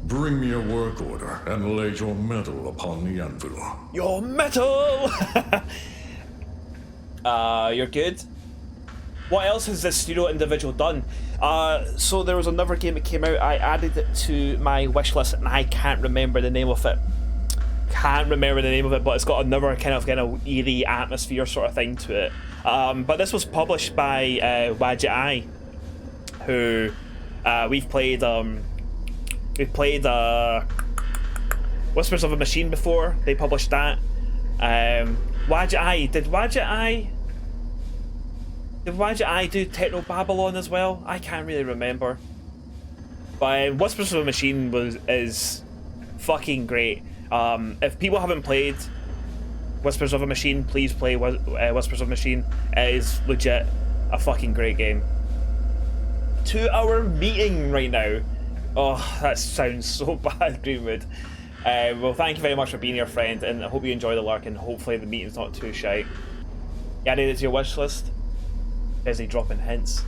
Bring me a work order and lay your metal upon the anvil. Your metal! You're good. What else has this individual done? So there was another game that came out. I added it to my wish list and I can't remember the name of it. But it's got another kind of eerie atmosphere sort of thing to it. But this was published by Wadget Eye, who we've played Whispers of a Machine before. They published that. Wadget Eye, did Wadget Eye do Techno Babylon as well? I can't really remember. But Whispers of a Machine is fucking great. If people haven't played Whispers of a Machine, please play Whispers of a Machine. It is legit a fucking great game. 2-hour meeting right now. Oh, that sounds so bad, Greenwood. Well, thank you very much for being here, friend, and I hope you enjoy the lurk, and hopefully the meeting's not too shite. You added it to your wish list? Busy dropping hints.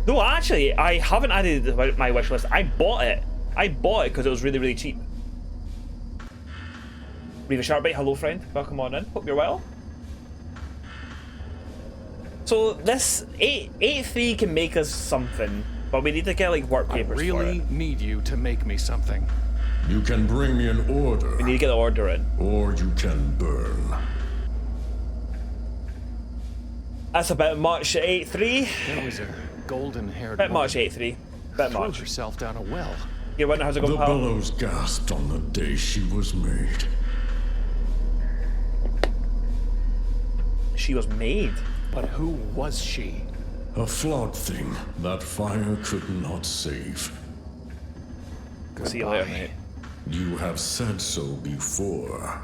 No, actually, I haven't added it to my wish list. I bought it. Because it was really, really cheap. Reaver Sharpbite, hello friend. Welcome on in. Hope you're well. So this 8-3 can make us something, but we need to get like work papers for it. I really need you to make me something. You can bring me an order. We need to get the order in. Or you can burn. That's about much 8-3. There was a golden-haired Bit much 8-3. Bit threw much. herself down a well. You wonder how's it going, The pal? bellows gasped on the day she was made. She was made? But who was she? A flawed thing that fire could not save. See you later, mate. You have said so before.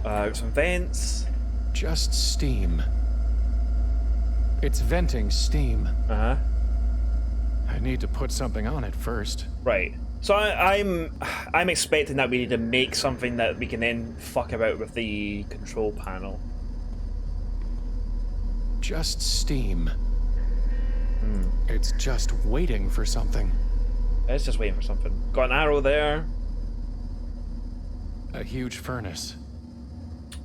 Some vents. Just steam. It's venting steam. Uh-huh. I need to put something on it first. Right. So I'm expecting that we need to make something that we can then fuck about with the control panel. Just steam. It's just waiting for something. It's just waiting for something. Got an arrow there. A huge furnace.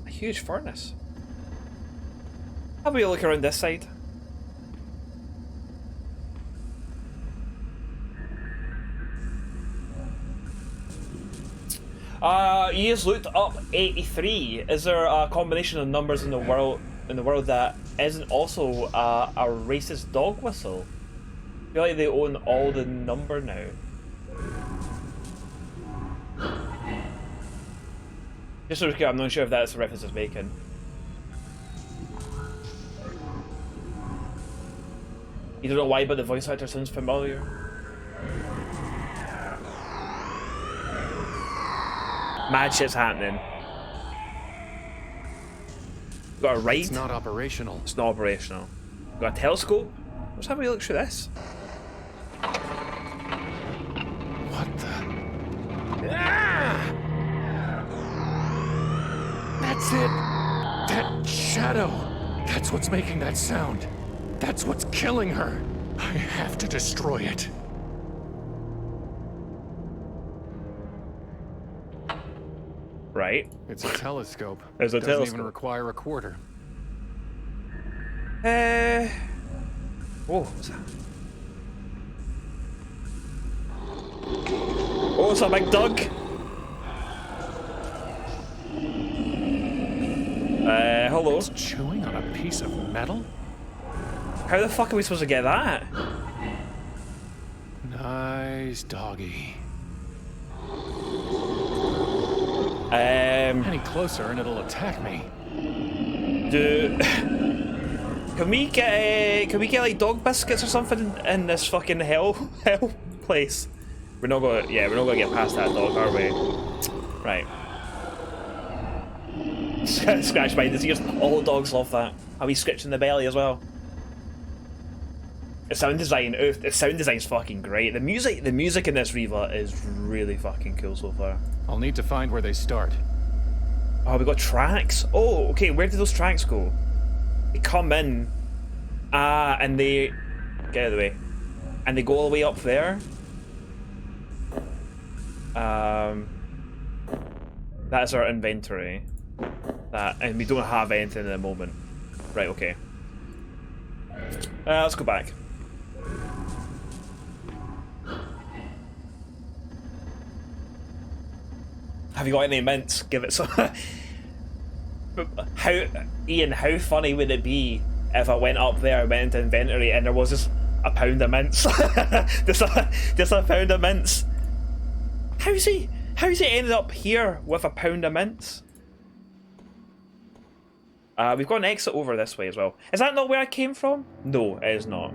A huge furnace. Have we a look around this side? You just looked up 83. Is there a combination of numbers in the world that isn't also a racist dog whistle? I feel like they own all the number now. Just so I'm not sure if that's the reference it's making. You don't know why, but the voice actor sounds familiar. Mad shit's happening. Got a ride? It's not operational. It's not operational. Got a telescope? Let's have a look through this. What the? Ah! That's it! That shadow! That's what's making that sound. That's what's killing her. I have to destroy it. Right. It's a telescope. There's a Doesn't telescope. even require a quarter. Oh, what's that? Oh, it's a big dog. Hello. It's chewing on a piece of metal? How the fuck are we supposed to get that? Nice doggy. Any closer and it'll attack me. Can we get like dog biscuits or something in this fucking hell place? We're not gonna get past that dog, are we? Right. Scratch behind his ears. All dogs love that. How he's scratching the belly as well. The sound design, the sound design's fucking great. The music in this Riva is really fucking cool so far. I'll need to find where they start. Oh, we got tracks. Oh, okay. Where did those tracks go? They come in, and they get out of the way, and they go all the way up there. That's our inventory. And we don't have anything at the moment. Right. Okay. Let's go back. Have you got any mints? Give it some. How funny would it be if I went up there, went into inventory, and there was just a pound of mints? just a pound of mints. How's he ended up here with a pound of mints? We've got an exit over this way as well. Is that not where I came from? No, it is not.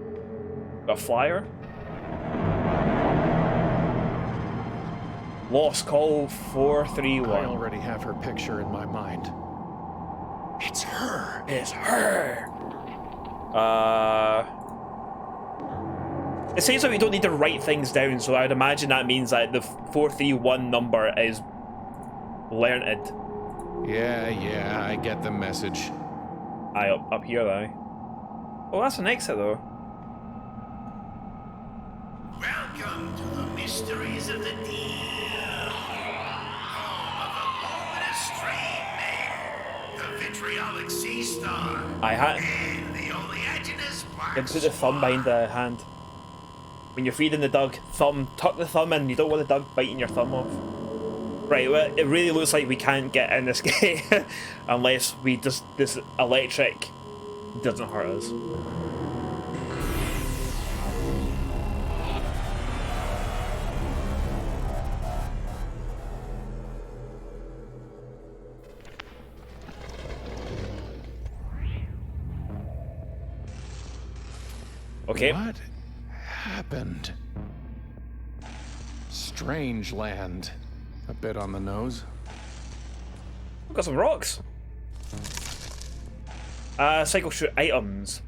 Got a flyer. Lost call 431. I already have her picture in my mind. It's her. It's her. It seems like we don't need to write things down, so I'd imagine that means that the 431 number is learned. Yeah, I get the message. Up here though. Oh, that's an exit though. Welcome to the mysteries of the deep. Home of the luminous Streamlabs, the vitriolic sea star, and the oleaginous black Then put the thumb behind the hand. When you're feeding the dog, tuck the thumb in. You don't want the dog biting your thumb off. Right, well, it really looks like we can't get in this game unless we just this electric doesn't hurt us. Okay. What happened? Strangeland. A bit on the nose. We've got some rocks. Cycle shoot items.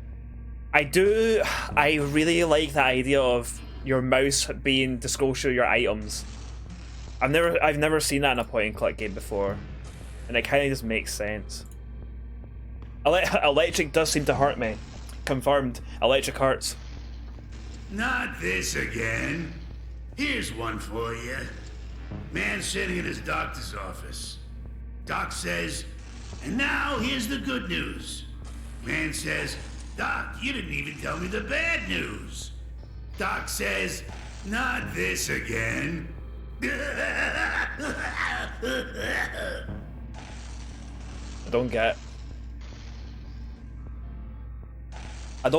I really like the idea of your mouse being to scroll through your items. I've never seen that in a point and click game before, and it kind of just makes sense. Electric does seem to hurt me. Confirmed. Electric hurts. Not this again. Here's one for you. Man sitting in his doctor's office. Doc says, and now here's the good news. Man says, Doc, you didn't even tell me the bad news. Doc says, not this again. I don't get. I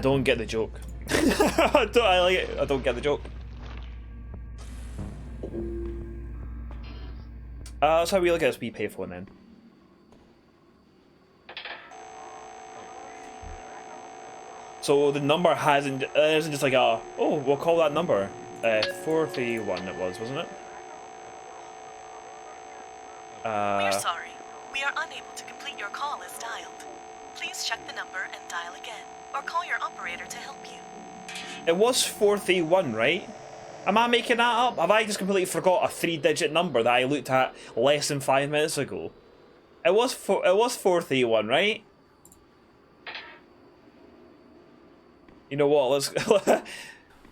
don't get the joke. I don't get the joke. That's how we look at this wee payphone then. So the number isn't just like a, oh, we'll call that number. 431 it was, wasn't it? We're sorry. We are unable to complete your call as dialed. Please check the number and dial again, or call your operator to help you. It was 431, right? Am I making that up? Have I just completely forgot a 3-digit number that I looked at less than 5 minutes ago? It was 431, right? You know what? Let's.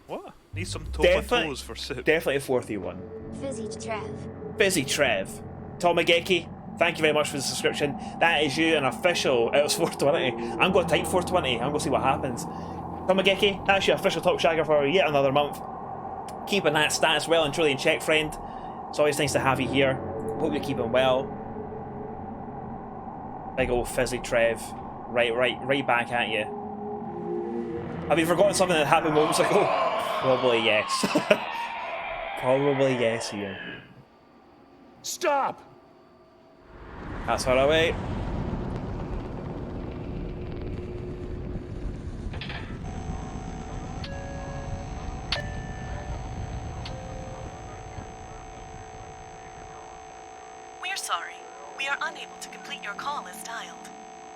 What? Need some tomatoes for soup. Definitely a 431. Fizzy Trev. Fizzy Trev. Tomageki, thank you very much for the subscription. That is you, an official. It was 420. I'm going to type 420. I'm going to see what happens. Tomageki, that's your official top shagger for yet another month. Keeping that status well and truly in check, friend. It's always nice to have you here. Hope you're keeping well. Big old Fizzy Trev. Right back at you. Have you forgotten something that happened moments ago? Probably yes. Probably yes, Ian. Stop! That's far away. We are unable to complete your call as dialed.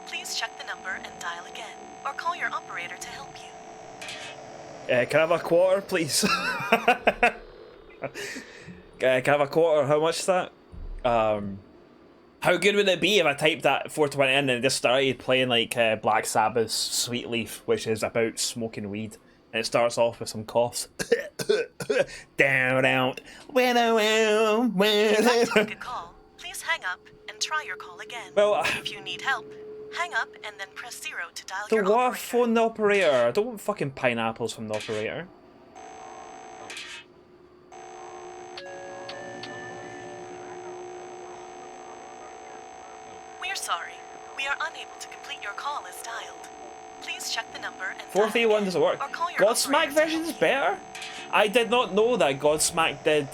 Please check the number and dial again, or call your operator to help you. Can I have a quarter, please? Can I have a quarter? How much is that? How good would it be if I typed that 420 in and it just started playing like Black Sabbath's Sweet Leaf, which is about smoking weed, and it starts off with some coughs. Down, out. If you'd like to make a call, please hang up and try your call again. Well, if you need help, hang up and then press 0 to dial so your what? operator. Phone the operator. I don't want fucking pineapples from the operator. We're sorry. We are unable to complete your call as dialed. Please check the number and 431 doesn't work. Godsmack version is better? I did not know that Godsmack did.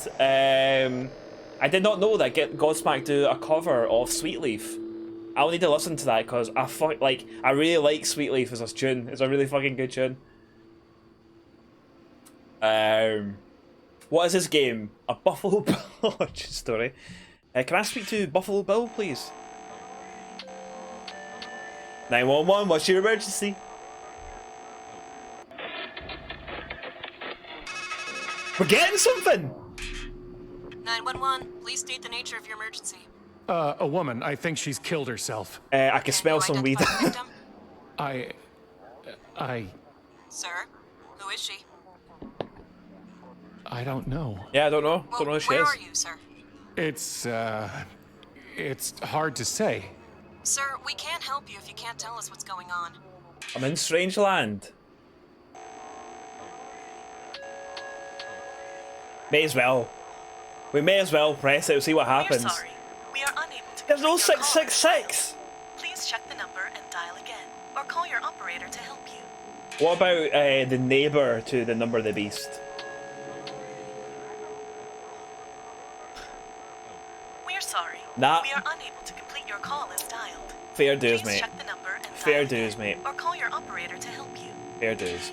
I did not know that Godsmack do a cover of Sweet Leaf. I'll need to listen to that because I really like Sweet Leaf as a tune. It's a really fucking good tune. What is this game? A Buffalo Bill story. Can I speak to Buffalo Bill, please? 911, what's your emergency? We're getting something! 911, please state the nature of your emergency. A woman. I think she's killed herself. I can smell some weed. I... Sir, who is she? I don't know. Yeah, I don't know. Well, Don't know who she where is. are you, sir? It's hard to say. Sir, we can't help you if you can't tell us what's going on. I'm in Strangeland. May as well. We may as well press it and see what happens. We're sorry. We are unable to. There's no 666! Please check the number and dial again, or call your operator to help you. What about the neighbour to the number of the beast? We're sorry. Nah. We are unable to complete your call as dialed. Fair dues, Please mate. check the number and Fair dial dues, again, mate. or call your operator to help you. Fair dues.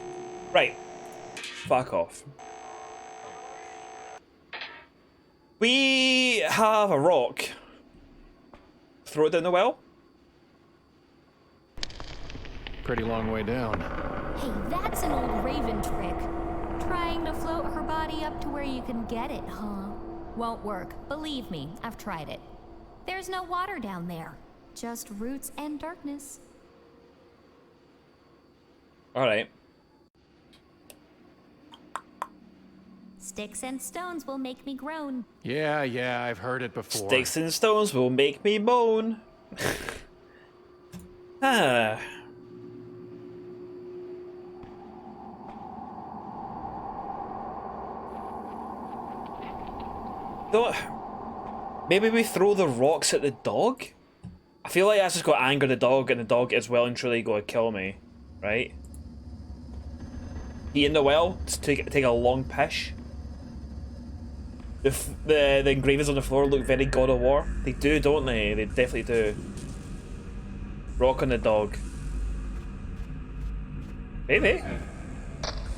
Right. Fuck off. We have a rock. Throw it down the well. Pretty long way down. Hey, that's an old raven trick. Trying to float her body up to where you can get it, huh? Won't work. Believe me, I've tried it. There's no water down there. Just roots and darkness. Alright. Sticks and stones will make me groan. Yeah, I've heard it before. Sticks and stones will make me moan. Ah. Don't. Maybe we throw the rocks at the dog? I feel like that's just going to anger the dog, and the dog is well and truly going to kill me, right? He in the well to take a long pish. The engravings on the floor look very God of War. They do, don't they? They definitely do. Rock on the dog. Maybe.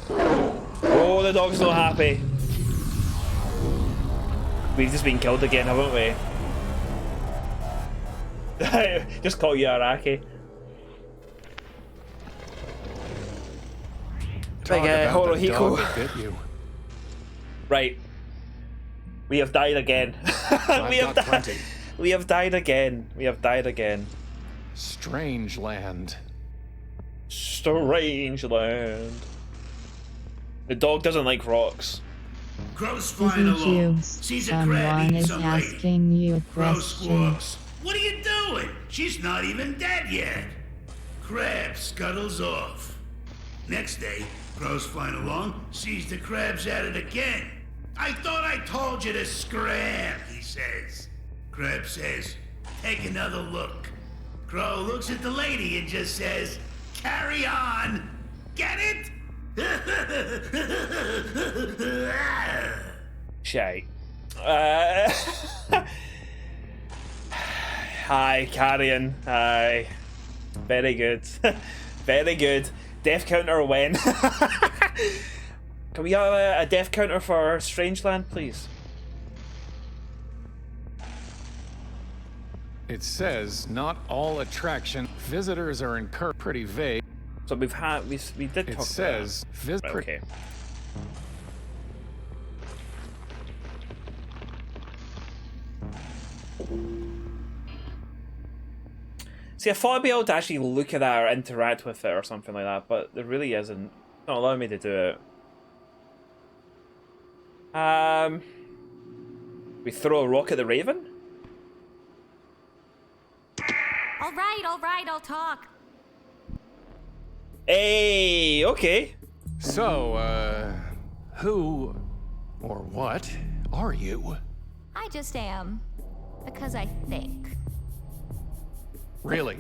Oh, the dog's not happy. We've just been killed again, haven't we? Just call you Araki. Talk about the dog that bit you. Right. We have died again. We have died. We have died again. We have died again. Strangeland. Strangeland. The dog doesn't like rocks. Crow's flying along. Joose, Sees a crab someone eating is some lady. asking you a Crow question. squawks. What are you doing? She's not even dead yet. Crab scuttles off. Next day, Crow's flying along, sees the crab's at it again. I thought I told you to scram, he says. Crab says, take another look. Crow looks at the lady and just says, carry on. Get it? Shite. Hi, carrying. Hi. Very good. Very good. Death counter when? Can we have a death counter for Strangeland, please? It says not all attraction visitors are encouraged. Pretty vague. So we did talk about It says okay. See, I thought I'd be able to actually look at that or interact with it or something like that, but there really isn't. It's not allowing me to do it. We throw a rock at the Raven? All right, I'll talk. Hey, okay. So, who or what are you? I just am. Because I think. Really?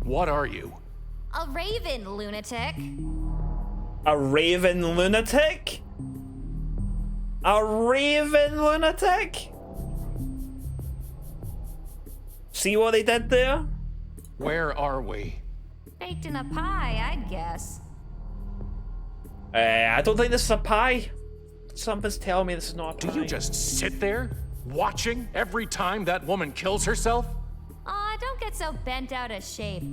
What are you? A raven, lunatic. A raven lunatic? A raven lunatic? See what they did there? Where are we? Baked in a pie, I guess. I don't think this is a pie. Something's telling me this is not a pie. Do you just sit there, watching every time that woman kills herself? Aw, don't get so bent out of shape.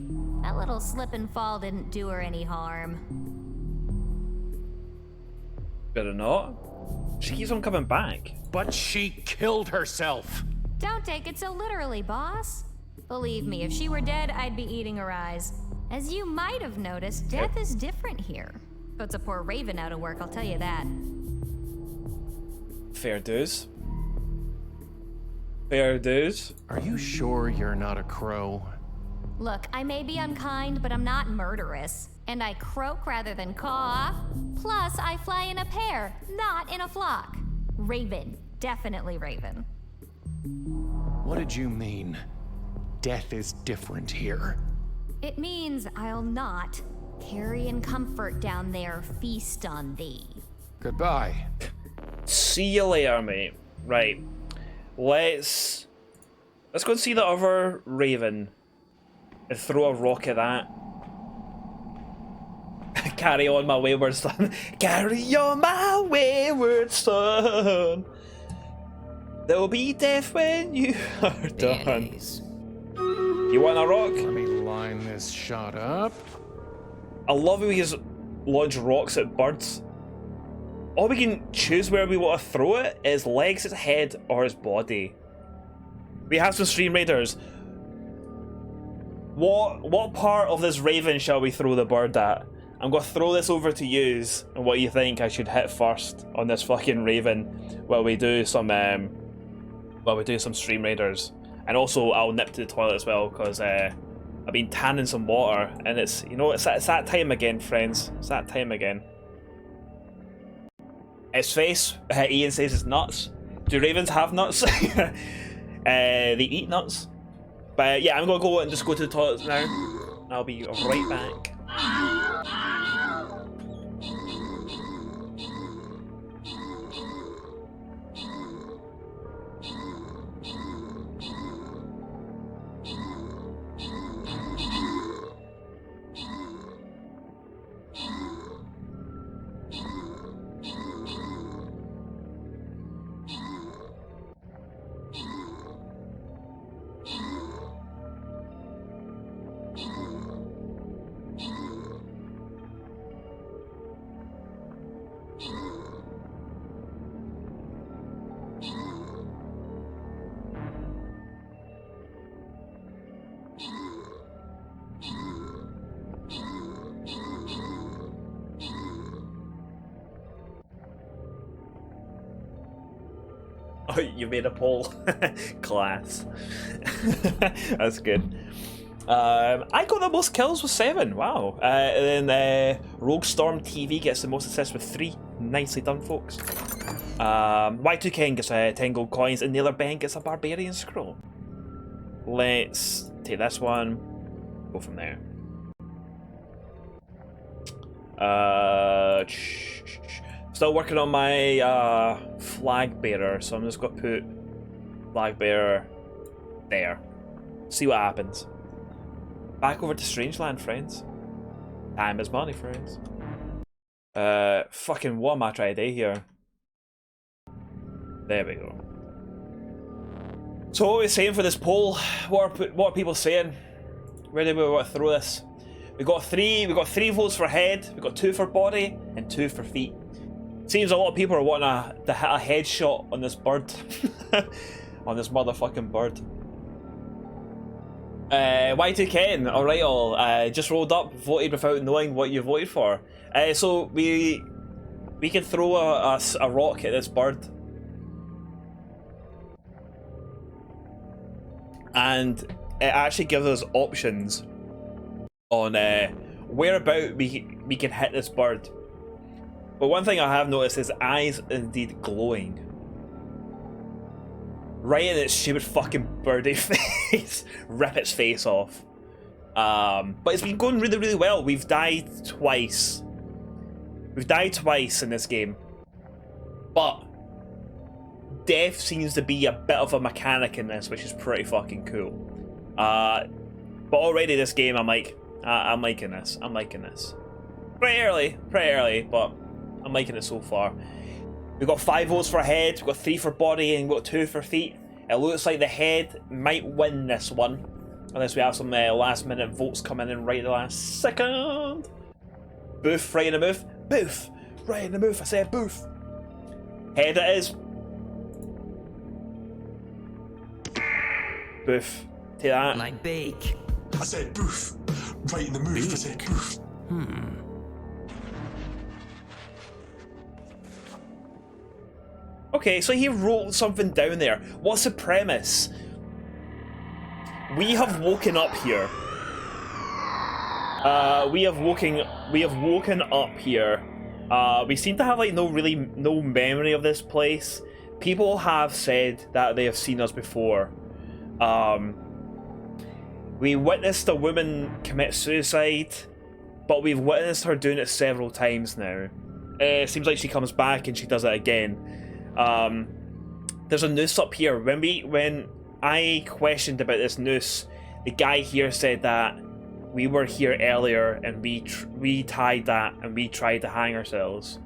That little slip and fall didn't do her any harm. Better not. She keeps on coming back. But she killed herself. Don't take it so literally, boss. Believe me, if she were dead, I'd be eating her eyes. As you might have noticed, death is different here. Puts a poor raven out of work, I'll tell you that. Fair dues. Fair dues. Are you sure you're not a crow? Look, I may be unkind, but I'm not murderous. And I croak rather than caw. Plus, I fly in a pair, not in a flock. Raven. Definitely raven. What did you mean? Death is different here. It means I'll not carry in comfort down there, feast on thee. Goodbye. See you later, mate. Right. Let's go and see the other raven and throw a rock at that. Carry on, my wayward son. Carry on, my wayward son. There'll be death when you are done. You want a rock? Let me line this shot up. I love how we just launch rocks at birds. Or we can choose where we want to throw it, his legs, his head, or his body. We have some stream raiders. What part of this raven shall we throw the bird at? I'm gonna throw this over to yous, and what you think I should hit first on this fucking raven while we do some stream raiders. And also I'll nip to the toilet as well, because I've been tanning some water, and it's, you know, it's that time again, friends. It's that time again. Its face, Ian says it's nuts. Do ravens have nuts? They eat nuts. But yeah, I'm gonna go and just go to the toilet now. I'll be right back. Oh, you made a poll. Class. That's good. I got the most kills with 7. Wow. And then Rogue Storm TV gets the most assists with 3. Nicely done, folks. Y2 King gets 10 gold coins, and Naylor Ben gets a Barbarian Scroll. Let's take this one. Go from there. Still working on my flag bearer, so I'm just going to put flag bearer there. See what happens. Back over to Strangeland, friends. Time is money, friends. Fucking what am I trying to do here? There we go. So what are we saying for this poll? What are people saying? Where do we want to throw this? We got three votes for head, we got 2 for body, and 2 for feet. Seems a lot of people are wanting to hit a headshot on this bird. On this motherfucking bird. Y2Ken, alright all, just rolled up, voted without knowing what you voted for. So we can throw a rock at this bird. And it actually gives us options on whereabout we can hit this bird. But one thing I have noticed is eyes indeed glowing. Right in its stupid fucking birdie face. Rip its face off. But it's been going really, really well. We've died twice. We've died twice in this game. But death seems to be a bit of a mechanic in this, which is pretty fucking cool. But already this game, I'm liking this. I'm liking this. Pretty early, but I'm liking it so far. We've got 5 votes for head, we've got 3 for body, and we've got 2 for feet. It looks like the head might win this one, unless we have some last minute votes coming in right at the last second. Boof, right in the move. Boof, right in the move. I said boof. Head it is. Boof. Take that. My bake. I said boof. Right in the move. I said boof. Okay, so he wrote something down there. What's the premise? We have woken up here. We have woken up here. We seem to have like no memory of this place. People have said that they have seen us before. We witnessed a woman commit suicide, but we've witnessed her doing it several times now. It seems like she comes back and she does it again. There's a noose up here. When I questioned about this noose, the guy here said that we were here earlier and we tied that and we tried to hang ourselves.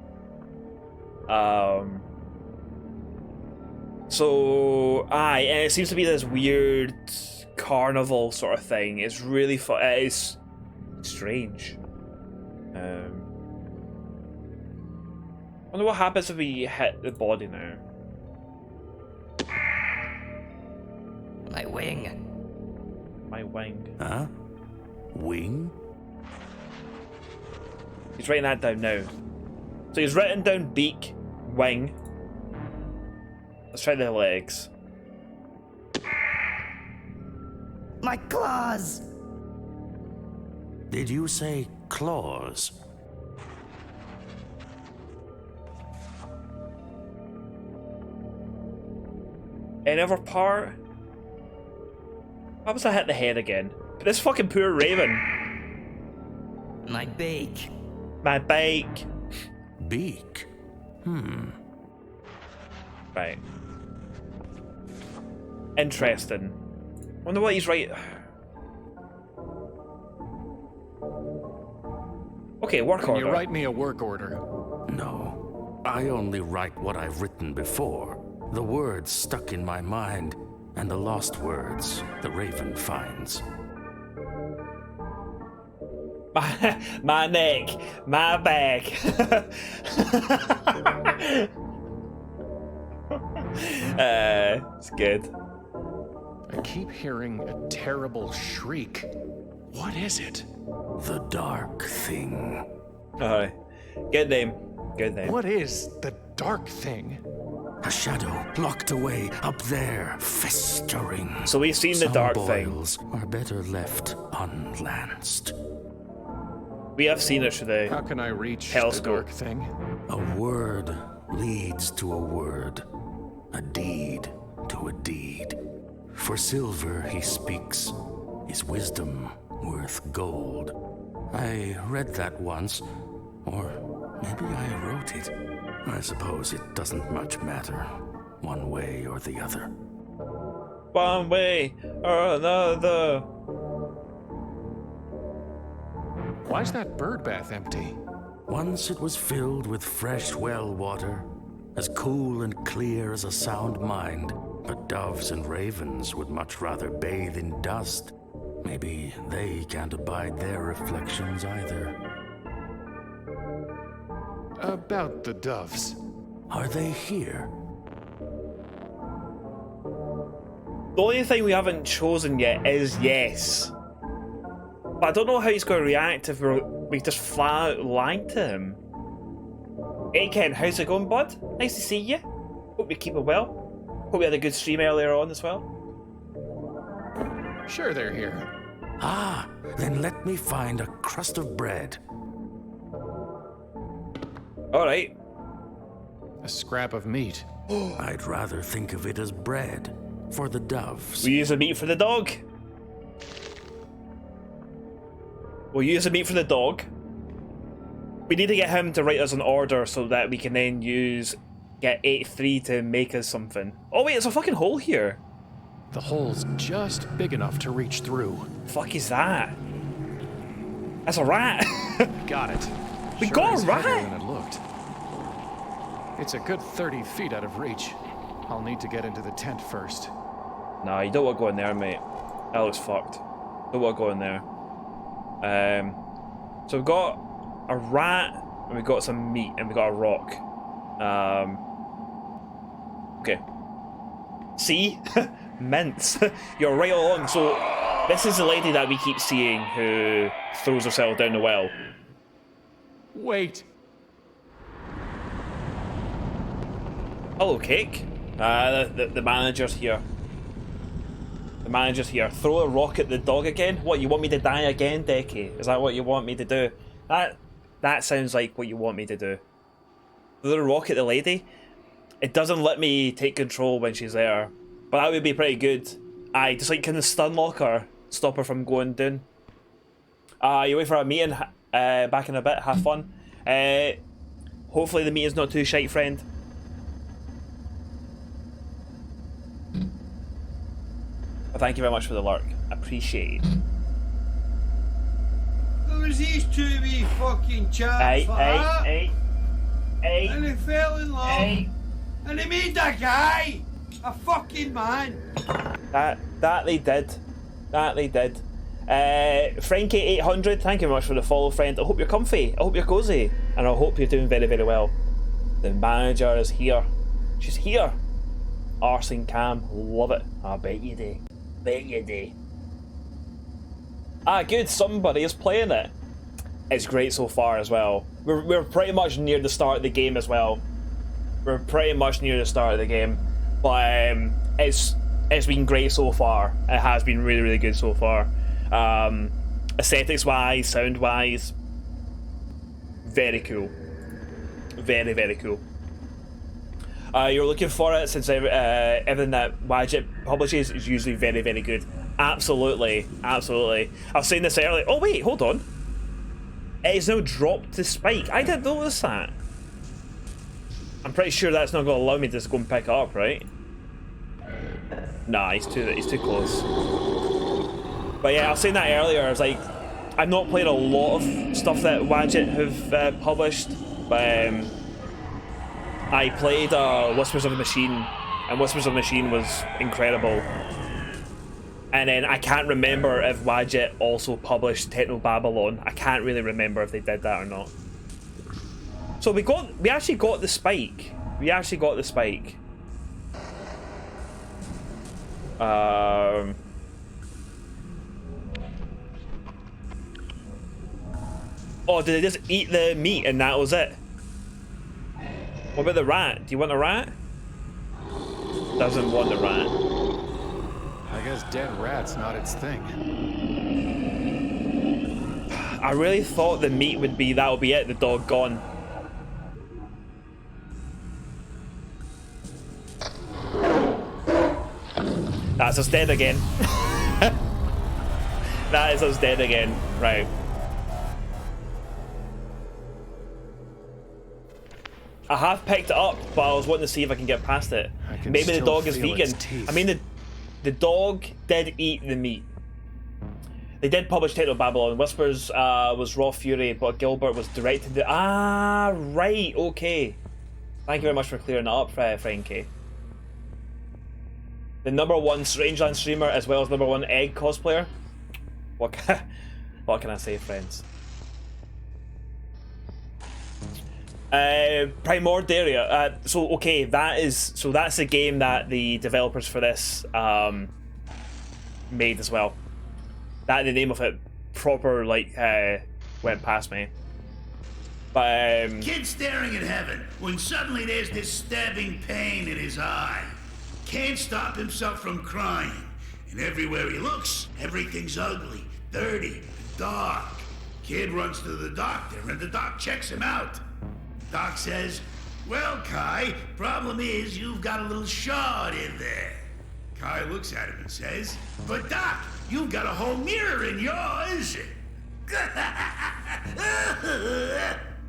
So and it seems to be this weird carnival sort of thing. It's really fun. It's strange. I wonder what happens if we hit the body now. My wing. My wing. Huh? Wing? He's writing that down now. So he's written down beak, wing. Let's try the legs. My claws! Did you say claws? Any other part? How was I hit the head again? But this fucking poor raven. My beak. My beak. Beak? Right. Interesting. Wonder what he's right. Okay, work Can order. you write me a work order? No. I only write what I've written before. The words stuck in my mind, and the lost words the raven finds. My neck, my back. It's good. I keep hearing a terrible shriek. What is it? The dark thing. Alright. Good name. Good name. What is the dark thing? A shadow locked away up there, festering. So we've seen the dark thing. Some boils are better left unlanced. We have seen it today. How can I reach Telescope. the dark thing? A word leads to a word. A deed to a deed. For silver he speaks, his wisdom worth gold. I read that once, or maybe I wrote it. I suppose it doesn't much matter, one way or the other. One way or another. Why's that bird bath empty? Once it was filled with fresh well water, as cool and clear as a sound mind. But doves and ravens would much rather bathe in dust. Maybe they can't abide their reflections either. About the doves. Are they here? The only thing we haven't chosen yet is yes. But I don't know how he's going to react if we just flat out lying to him. Hey Ken, how's it going, bud? Nice to see you. Hope you're keeping well. Hope we had a good stream earlier on as well. Sure they're here. Ah, then let me find a crust of bread. Alright. A scrap of meat. I'd rather think of it as bread for the doves. We use the meat for the dog. We'll use the meat for the dog. We need to get him to write us an order so that we can then get 83 to make us something. Oh wait, there's a fucking hole here. The hole's just big enough to reach through. Fuck is that? That's a rat. Got it. We Sure got is a rat. heavier than it looked. It's a good 30 feet out of reach. I'll need to get into the tent first. Nah, you don't want to go in there, mate. That looks fucked. Don't want to go in there. So we've got a rat, and we've got some meat, and we've got a rock. Okay. See? Mints. You're right along. So this is the lady that we keep seeing who throws herself down the well. Wait. Hello, Cake. The manager's here. The manager's here. Throw a rock at the dog again? What, you want me to die again, Decky? Is that what you want me to do? That sounds like what you want me to do. Throw a rock at the lady? It doesn't let me take control when she's there. But that would be pretty good. Aye, just like kind of stun lock her. Stop her from going down. You wait for a meeting back in a bit. Have fun. Hopefully the meeting's not too shite, friend. Well, thank you very much for the lurk. Appreciate it. Who's these two wee fucking chaps? Hey. And they fell in love. And they made that guy a fucking man. That they did. That they did. Frankie800, thank you very much for the follow, friend. I hope you're comfy. I hope you're cozy. And I hope you're doing very, very well. The manager is here. She's here. Arsene Cam, love it. I bet you do. Bet you do. Ah, good. Somebody is playing it. It's great so far as well. We're pretty much near the start of the game as well. We're pretty much near the start of the game, but it's been great so far. It has been really, really good so far. Aesthetics wise, sound wise, very cool. Very, very cool. You're looking for it since everything that Wadjet publishes is usually very, very good. Absolutely, absolutely. I was saying this earlier. Oh wait, hold on. It's now dropped to Spike. I didn't notice that. I'm pretty sure that's not going to allow me to just go and pick it up, right? Nah, he's too close. But yeah, I was saying that earlier. I was like, I've not played a lot of stuff that Wadjet have published, but I played Whispers of the Machine, and Whispers of the Machine was incredible. And then I can't remember if Wadjet also published Techno Babylon. I can't really remember if they did that or not. So we actually got the spike. We actually got the spike. Oh, did they just eat the meat and that was it? What about the rat? Do you want a rat? Doesn't want a rat. I guess dead rat's not its thing. I really thought the meat would be, that'll be it, the dog gone. That's us dead again. That is us dead again. Right. I have picked it up, but I was wanting to see if I can get past it. Maybe the dog is vegan. I mean, the dog did eat the meat. They did publish Techno Babylon. Whispers was Raw Fury, but Gilbert was directed to... Ah, right, okay. Thank you very much for clearing that up, Frankie. the #1 Strangeland streamer as well as #1 egg cosplayer. What can I say, friends? Primordia. So okay, that's the game that the developers for this made as well. That the name of it proper went past me. But Kid staring at heaven when suddenly there's this stabbing pain in his eye. Can't stop himself from crying. And everywhere he looks, everything's ugly, dirty, and dark. Kid runs to the doctor and the doc checks him out. Doc says, "Well, Kai, problem is you've got a little shard in there." Kai looks at him and says, "But Doc, you've got a whole mirror in yours."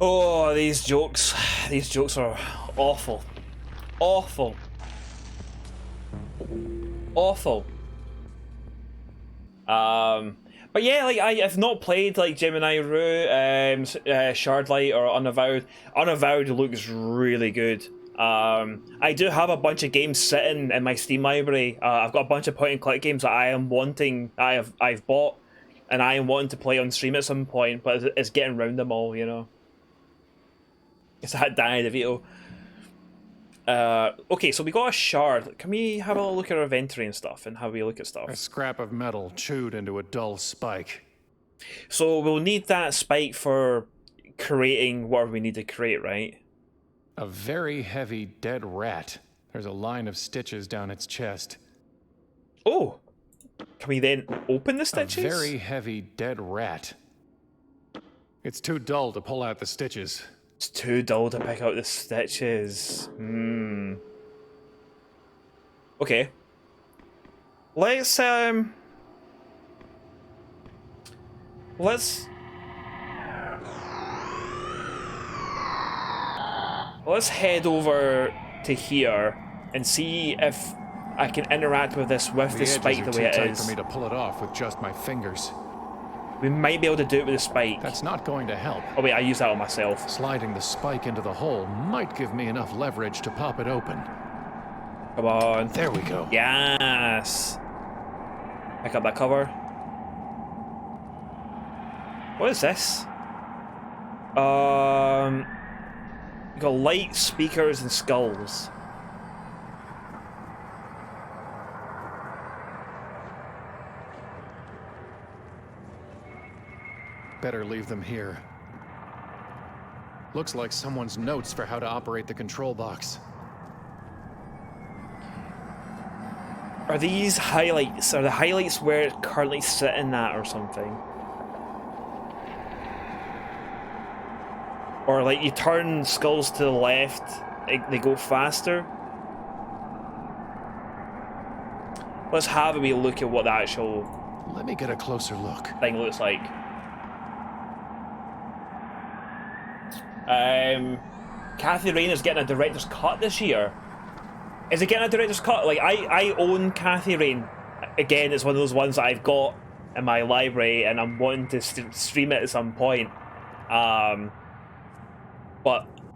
oh, these jokes are awful. Awful. Awful. But yeah, like I have not played like Gemini Rue, Shardlight or Unavowed. Unavowed looks really good. I do have a bunch of games sitting in my Steam library. I've got a bunch of point and click games that I've bought, and I am wanting to play on stream at some point. But it's getting around them all, you know. It's that Danny DeVito. Okay, so we got a shard. Can we have a look at our inventory and stuff and how we look at stuff? A scrap of metal chewed into a dull spike. So we'll need that spike for creating whatever we need to create, right? A very heavy dead rat. There's a line of stitches down its chest. Oh! Can we then open the stitches? A very heavy dead rat. It's too dull to pull out the stitches. It's too dull to pick out the stitches. Okay. Let's head over to here and see if I can interact with this with the spike the way it is. For me to pull it off with just my fingers. We might be able to do it with the spike. That's not going to help. Oh wait, I used that on myself. Sliding the spike into the hole might give me enough leverage to pop it open. Come on. There we go. Yes. Pick up that cover. What is this? You got light, speakers, and skulls. Better leave them here. Looks like someone's notes for how to operate the control box. Are these highlights? Are the highlights where it's currently sitting at or something? Or like you turn skulls to the left, they go faster? Let's have a wee look at what the actual... Let me get a closer look. ...thing looks like. Kathy Rain is getting a director's cut this year. Is it getting a director's cut? Like I own Kathy Rain. Again, it's one of those ones that I've got in my library and I'm wanting to stream it at some point. But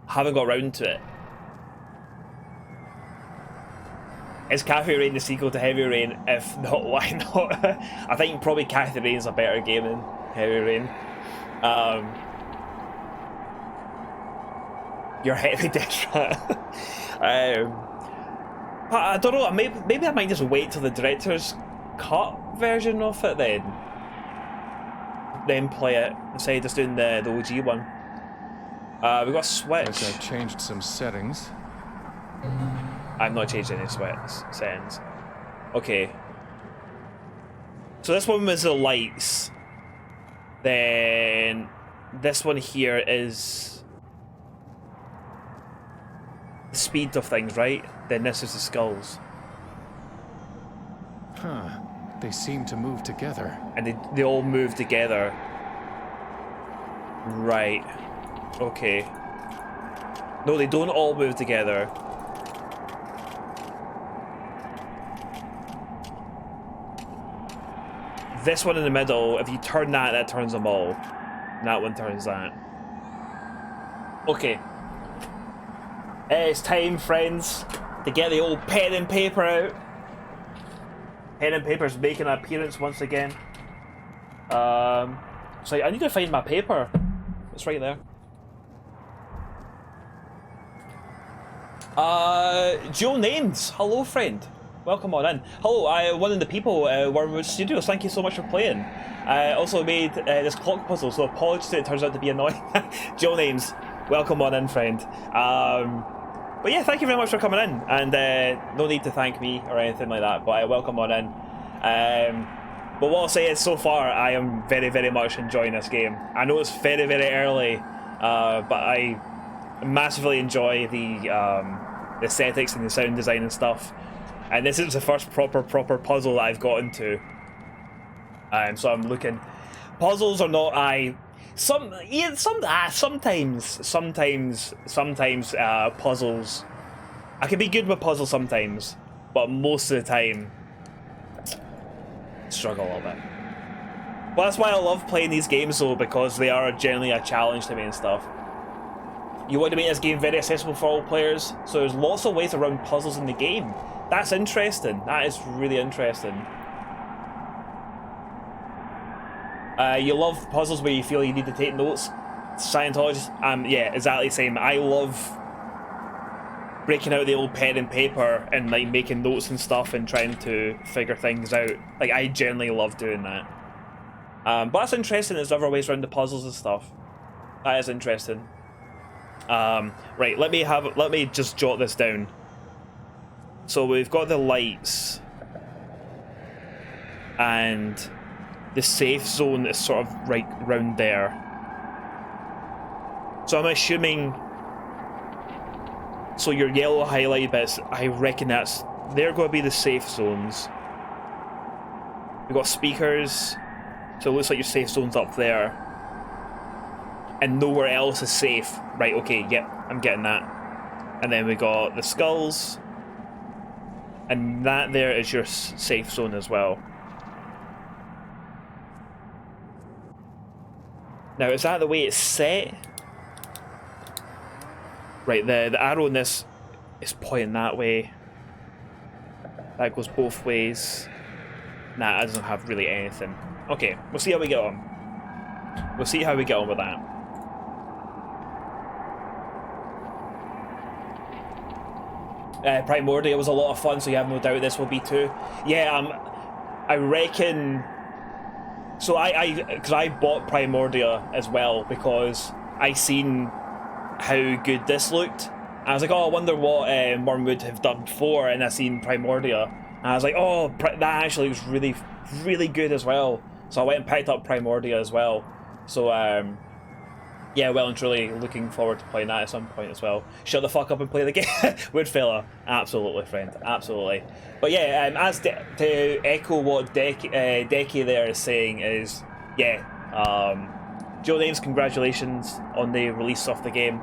haven't got around to it. Is Kathy Rain the sequel to Heavy Rain? If not, why not? I think probably Kathy Rain's a better game than Heavy Rain. Your heavy death rat. I don't know. Maybe I might just wait till the director's cut version of it then play it instead of just doing the OG one. We got a switch. Guess I've changed some settings. I've not changed any settings. Okay. So this one was the lights. Then this one here is the speed of things, right? Then this is the skulls. Huh. They seem to move together. And they all move together. Right. Okay. No, they don't all move together. This one in the middle, if you turn that, that turns them all. And that one turns that. Okay. It's time, friends, to get the old pen and paper out Pen and paper's making an appearance once again. So I need to find my paper. It's right there. Joe Names, hello friend. Welcome on in. Hello, one of the people, Wormwood Studios, thank you so much for playing. I also made this clock puzzle, so apologies it turns out to be annoying. Joe Names, welcome on in, friend. But yeah, thank you very much for coming in, and no need to thank me or anything like that, but welcome on in. But what I'll say is, so far, I am very, very much enjoying this game. I know it's very, very early, but I massively enjoy the aesthetics and the sound design and stuff. And this is the first proper puzzle that I've got into. So I'm looking. Puzzles are not sometimes puzzles. I can be good with puzzles sometimes, but most of the time, struggle a little bit. Well, that's why I love playing these games though, because they are generally a challenge to me and stuff. You want to make this game very accessible for all players, so there's lots of ways around puzzles in the game. That's interesting. That is really interesting. You love puzzles where you feel you need to take notes. Scientologist, yeah, exactly the same. I love breaking out the old pen and paper and like making notes and stuff and trying to figure things out. Like, I generally love doing that. But that's interesting. There's other ways around the puzzles and stuff. That is interesting. Right, let me just jot this down. So we've got the lights and the safe zone is sort of right round there. So I'm assuming, so your yellow highlight bits, I reckon they're going to be the safe zones. We've got speakers, so it looks like your safe zone's up there. And nowhere else is safe. Right, okay, yep, I'm getting that. And then we got the skulls. And that there is your safe zone as well. Now, is that the way it's set? Right, the arrow in this is pointing that way. That goes both ways. Nah, that doesn't have really anything. Okay, we'll see how we get on. We'll see how we get on with that. Primordia was a lot of fun, so you have no doubt this will be too. Yeah, I reckon. So because I bought Primordia as well because I seen how good this looked. I was like, oh, I wonder what Wormwood have done before, and I seen Primordia, and I was like, oh, that actually was really, really good as well. So I went and picked up Primordia as well. So yeah, well and truly looking forward to playing that at some point as well. Shut the fuck up and play the game. Woodfella, absolutely, friend, absolutely. But yeah, as to echo what Decky there is saying is, yeah, Joe Names, congratulations on the release of the game.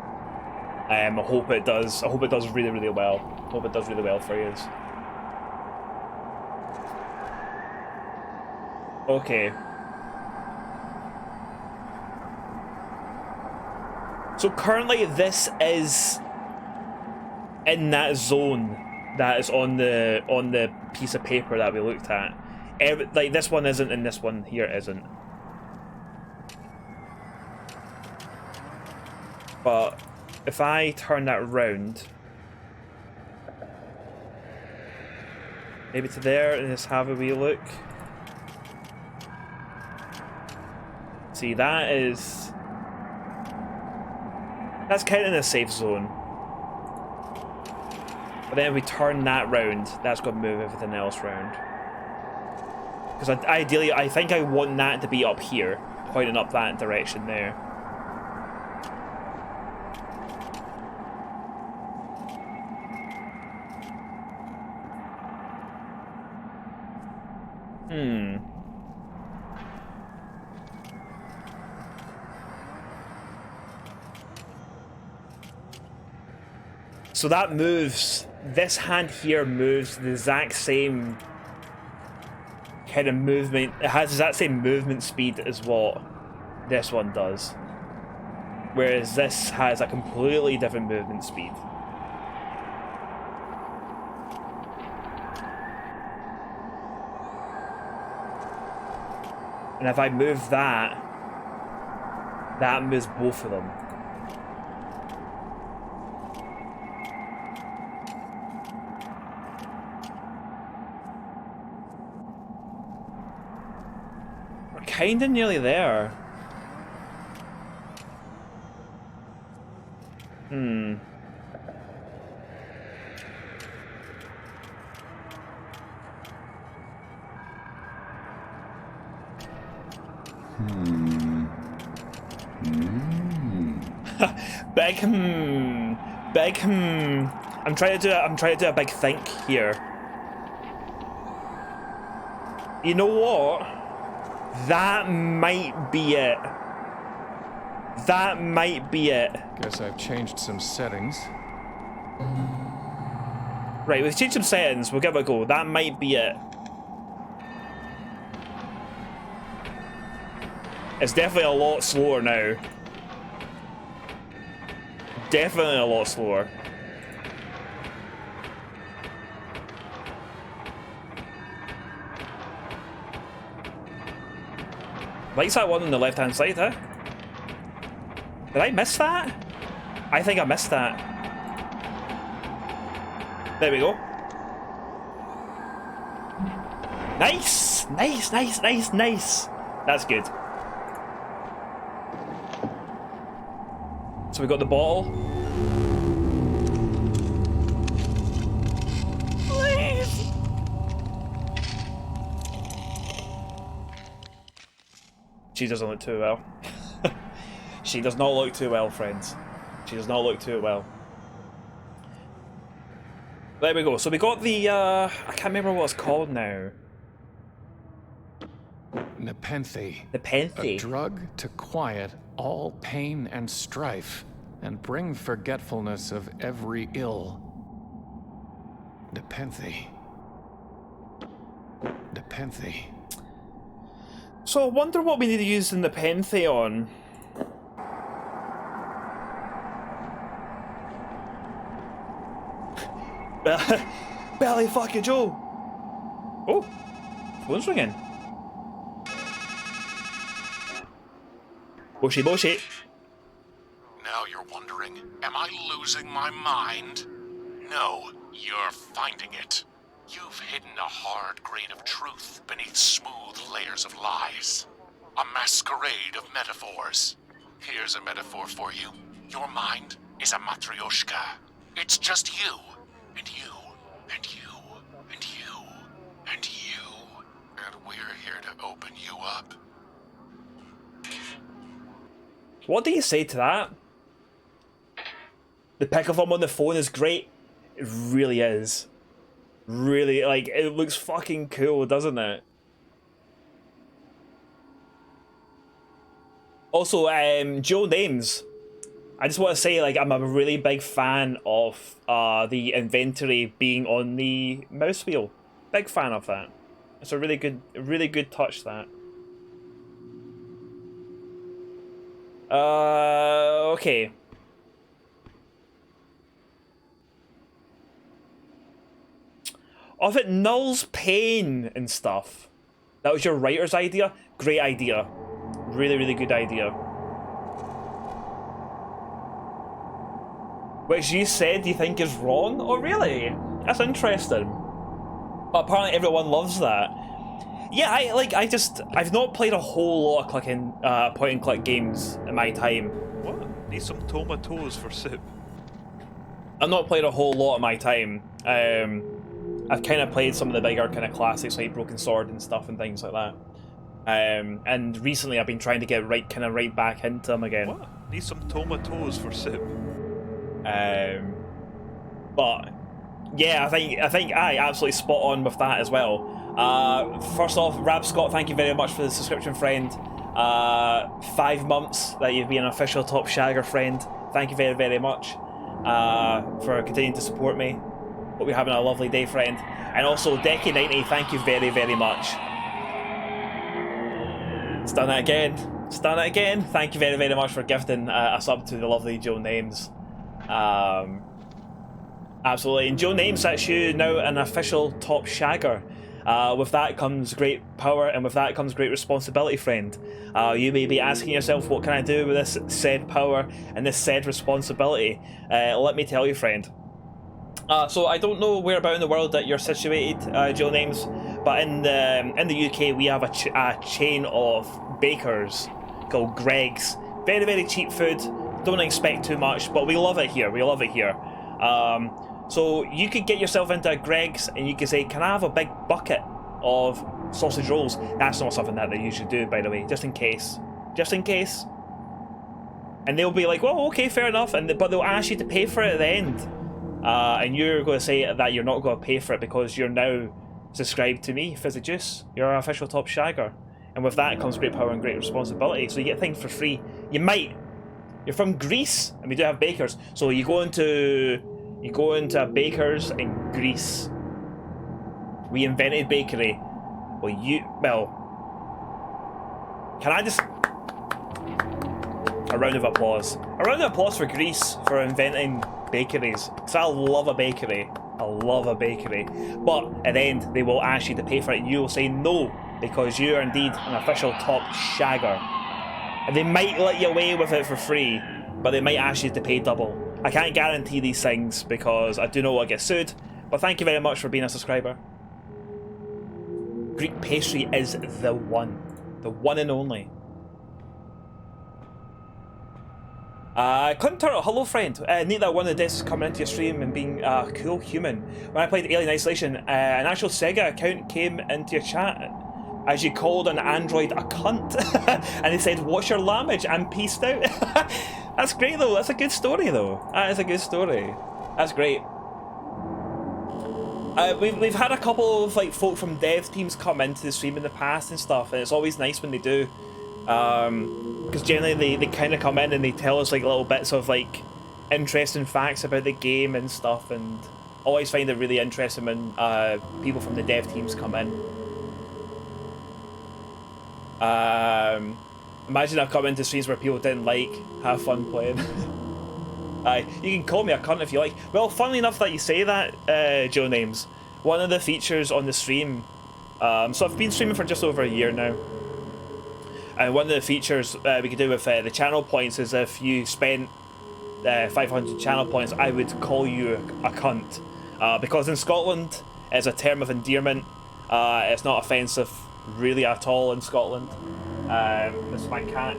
I hope it does really, really well. Hope it does really well for you. Okay. So currently this is in that zone that is on the piece of paper that we looked at. Like this one isn't, and this one here isn't. But if I turn that round, maybe to there, and just have a wee look. See, that's kind of in a safe zone. But then if we turn that round, that's going to move everything else round. Because ideally, I think I want that to be up here, pointing up that direction there. So that moves, this hand here moves the exact same kind of movement, it has the exact same movement speed as what this one does. Whereas this has a completely different movement speed. And if I move that, that moves both of them. We're kinda nearly there. Big I'm trying to do a big think here. You know what? That might be it. That might be it. Guess I've changed some settings. Right, we've changed some settings. We'll give it a go. That might be it. It's definitely a lot slower now. Definitely a lot slower. Likes that one on the left-hand side, huh? Did I miss that? I think I missed that. There we go. Nice! Nice, nice, nice, nice. That's good. So we got the bottle. Please! She doesn't look too well. She does not look too well, friends. She does not look too well. There we go. So we got the, I can't remember what it's called now. Nepenthe. Nepenthe. A drug to quiet all pain and strife, and bring forgetfulness of every ill. Nepenthe. Nepenthe. So I wonder what we need to use the Nepenthe on. Belly fucking Joe. Oh, phone's ringing. Bushy, bushy. Now you're wondering, am I losing my mind? No, you're finding it. You've hidden a hard grain of truth beneath smooth layers of lies. A masquerade of metaphors. Here's a metaphor for you. Your mind is a matryoshka. It's just you, and you, and you, and you, and you. And we're here to open you up. What do you say to that? The pic of him on the phone is great. It really is. Really, like, it looks fucking cool, doesn't it? Also, Joe Names. I just want to say, like, I'm a really big fan of the inventory being on the mouse wheel. Big fan of that. It's a really good touch, that. Okay. Of it nulls pain and stuff. That was your writer's idea? Great idea. Really, really good idea. Which you said you think is wrong? Oh, really? That's interesting. But apparently everyone loves that. Yeah, I've not played a whole lot of point and click games in my time. What? Need some tomatoes for soup. I've not played a whole lot of my time. I've kind of played some of the bigger kind of classics like Broken Sword and stuff and things like that. And recently I've been trying to get right back into them again. What? Need some tomatoes for soup. But yeah, I think I absolutely spot on with that as well. First off, Rab Scott, thank you very much for the subscription, friend. 5 months that you've been an official Top Shagger friend. Thank you very, very much for continuing to support me. Hope you're having a lovely day, friend. And also, Decky90, thank you very, very much. It's done it again. It's done it again. Thank you very, very much for gifting a sub to the lovely Joe Names. Absolutely. And Joe Names, that's you now an official Top Shagger. With that comes great power, and with that comes great responsibility, friend. You may be asking yourself, what can I do with this said power and this said responsibility? Let me tell you, friend. So I don't know where about in the world that you're situated, Joe Names, but in the UK we have a chain of bakers called Greg's. Very, very cheap food. Don't expect too much, but we love it here. We love it here. So you could get yourself into a Greg's and you could say, can I have a big bucket of sausage rolls? That's not something that they usually do, by the way, just in case. Just in case. And they'll be like, well, okay, fair enough, but they'll ask you to pay for it at the end. And you're going to say that you're not going to pay for it because you're now subscribed to me, Fizzy Joose. You're our official top shagger. And with that comes great power and great responsibility. So you get things for free. You might. You're from Greece, and we do have bakers. So you go into a baker's in Greece. We invented bakery. Can I just... A round of applause. A round of applause for Greece for inventing bakeries. Because I love a bakery. I love a bakery. But at the end, they will ask you to pay for it, and you will say no, because you are indeed an official top shagger. And they might let you away with it for free, but they might ask you to pay double. I can't guarantee these things because I do not want to get sued, but thank you very much for being a subscriber. Greek pastry is the one and only. Clint Turtle, hello friend. Neat that one of the discs coming into your stream and being a cool human. When I played Alien Isolation, an actual Sega account came into your chat as you called an android a cunt, and they said, "What's your language?" and peaced out. That's great though. That's a good story though. That is a good story. That's great. We've had a couple of like folk from dev teams come into the stream in the past and stuff, and it's always nice when they do. Because generally they kind of come in and they tell us like little bits of like interesting facts about the game and stuff, and always find it really interesting when people from the dev teams come in. Imagine I've come into streams where people didn't like, have fun playing. You can call me a cunt if you like. Well, funnily enough that you say that, Joe Names, one of the features on the stream, so I've been streaming for just over a year now, and one of the features we could do with the channel points is if you spent 500 channel points, I would call you a cunt. Because in Scotland, it's a term of endearment. It's not offensive really at all in Scotland. This is my cat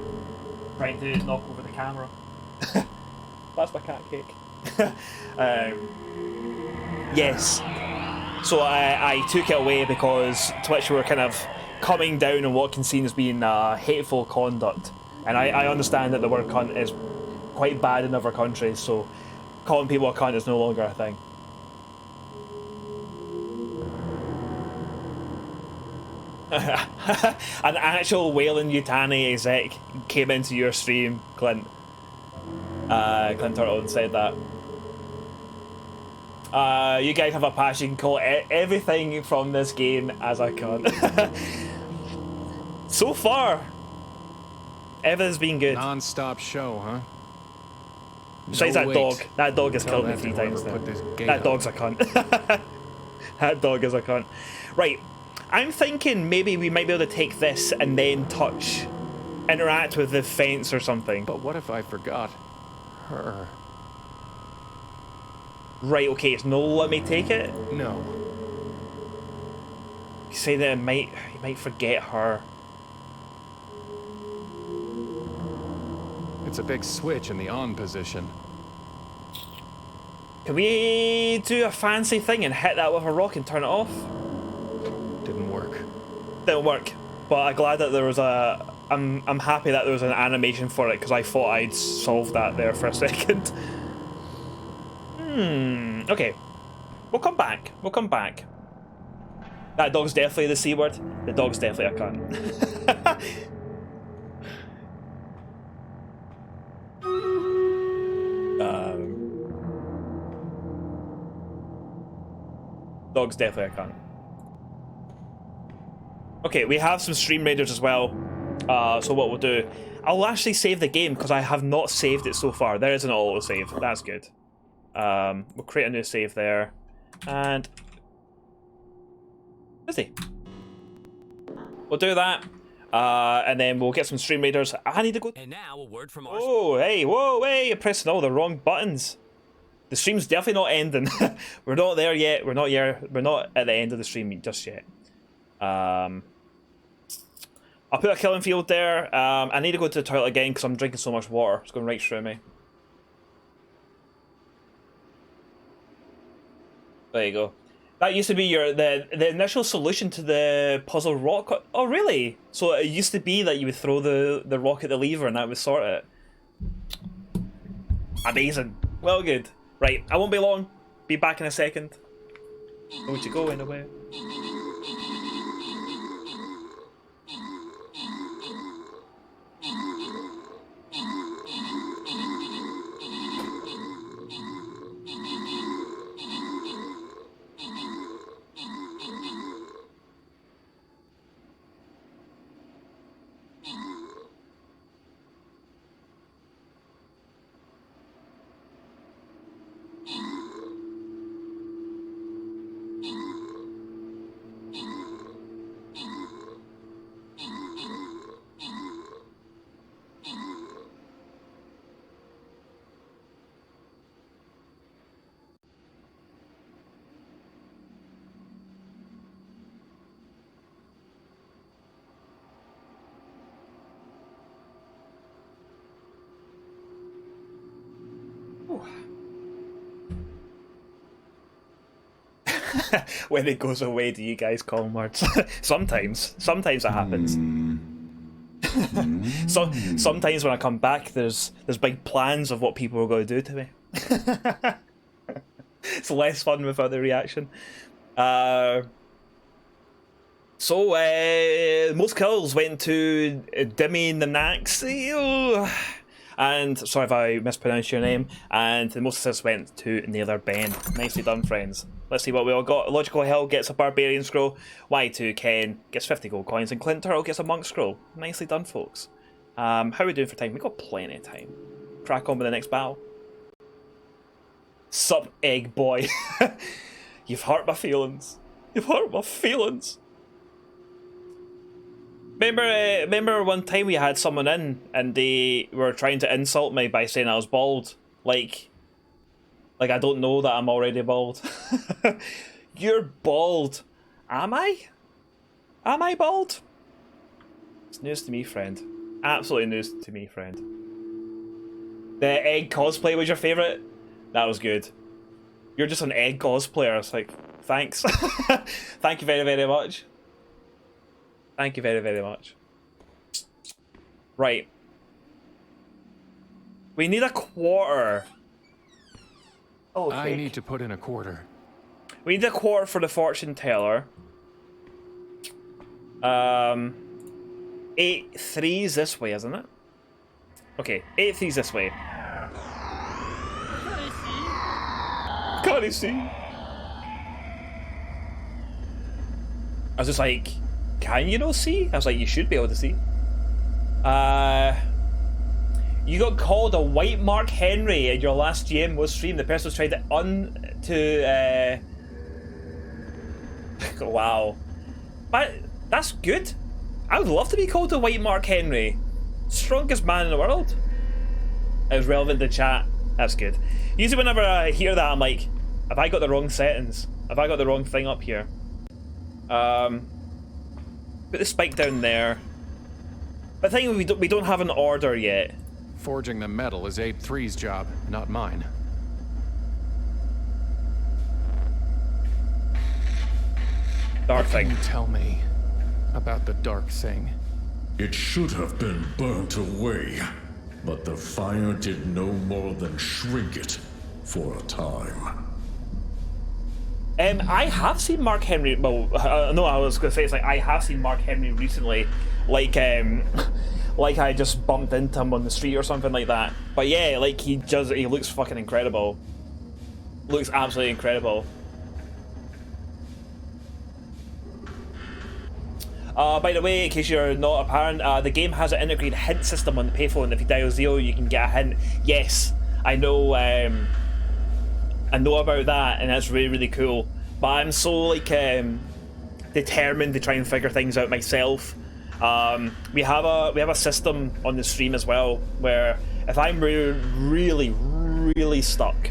trying to knock over the camera. That's my cat cake. Yes. So I took it away because Twitch were kind of coming down on what can seen as being hateful conduct. And I understand that the word cunt is quite bad in other countries, so calling people a cunt is no longer a thing. An actual Wayland Yutani exec came into your stream, Clint. Clint Turtle said that. You guys have a patch, you can call everything from this game as a cunt. So far, everything's been good. Non-stop show, huh? Besides No that wait. dog. That dog has Tell killed me that 3 to times whoever now. put this gate That up. dog's a cunt. That dog is a cunt. Right. I'm thinking maybe we might be able to take this and then interact with the fence or something. But what if I forgot her? Right, okay, it's no let me take it? No. You say that you might forget her. It's a big switch in the on position. Can we do a fancy thing and hit that with a rock and turn it off? Didn't work. Didn't work. But I'm glad that there was I'm happy that there was an animation for it, because I thought I'd solved that there for a second. Okay. We'll come back. We'll come back. That dog's definitely the C word. The dog's definitely a cunt. Dog's definitely a cunt. Okay, we have some stream raiders as well. So what we'll do, I'll actually save the game because I have not saved it so far. There is an auto save. That's good. We'll create a new save there, and Fizzy. We'll do that. And then we'll get some stream raiders. I need to go. And now a word from our. Oh, hey, whoa, hey, you're pressing all the wrong buttons. The stream's definitely not ending. We're not there yet. We're not at the end of the stream just yet. I'll put a killing field there. I need to go to the toilet again because I'm drinking so much water. It's going right through me. There you go. That used to be the initial solution to the puzzle rock. Oh, really? So it used to be that you would throw the rock at the lever and that would sort it. Amazing. Well, good. Right, I won't be long. Be back in a second. Where'd you go anyway? When it goes away, do you guys call them words? Sometimes it happens. So sometimes when I come back, there's big plans of what people are going to do to me. It's less fun without the reaction. So most kills went to Dimmy the Nax. And sorry if I mispronounced your name. And the most assists went to Naylor Ben. Nicely done, friends. Let's see what we all got. Logical Hell gets a Barbarian Scroll. Y2 Ken gets 50 gold coins. And Clint Turtle gets a Monk Scroll. Nicely done, folks. How are we doing for time? We've got plenty of time. Crack on with the next battle. Sup, egg boy. You've hurt my feelings. You've hurt my feelings. Remember one time we had someone in and they were trying to insult me by saying I was bald. Like I don't know that I'm already bald. You're bald. Am I? Am I bald? It's news to me, friend. Absolutely news to me, friend. The egg cosplay was your favourite? That was good. You're just an egg cosplayer. It's like, thanks. Thank you very, very much. Thank you very, very much. Right. We need a quarter. Oh, I need to put in a quarter. We need a quarter for the fortune teller. 8 threes this way, isn't it? Okay, 8 threes this way. Can't you see? I was just like, can you not see? I was like, you should be able to see. You got called a white Mark Henry in your last GMO stream. The person was trying to wow. But that's good. I would love to be called a white Mark Henry. Strongest man in the world. It was relevant to chat. That's good. Usually whenever I hear that, I'm like, have I got the wrong settings? Have I got the wrong thing up here? Put the spike down there. But I think we don't have an order yet. Forging the metal is 8-3's job, not mine. Dark thing. What can you tell me about the dark thing? It should have been burnt away, but the fire did no more than shrink it for a time. I have seen Mark Henry. Well, no, I was gonna say it's like I have seen Mark Henry recently, like I just bumped into him on the street or something like that. But yeah, like he looks fucking incredible. Looks absolutely incredible. By the way, in case you're not apparent, the game has an integrated hint system on the payphone. If you dial 0, you can get a hint. Yes, I know. I know about that, and that's really, really cool. But I'm so like, determined to try and figure things out myself. We have a system on the stream as well where if I'm really stuck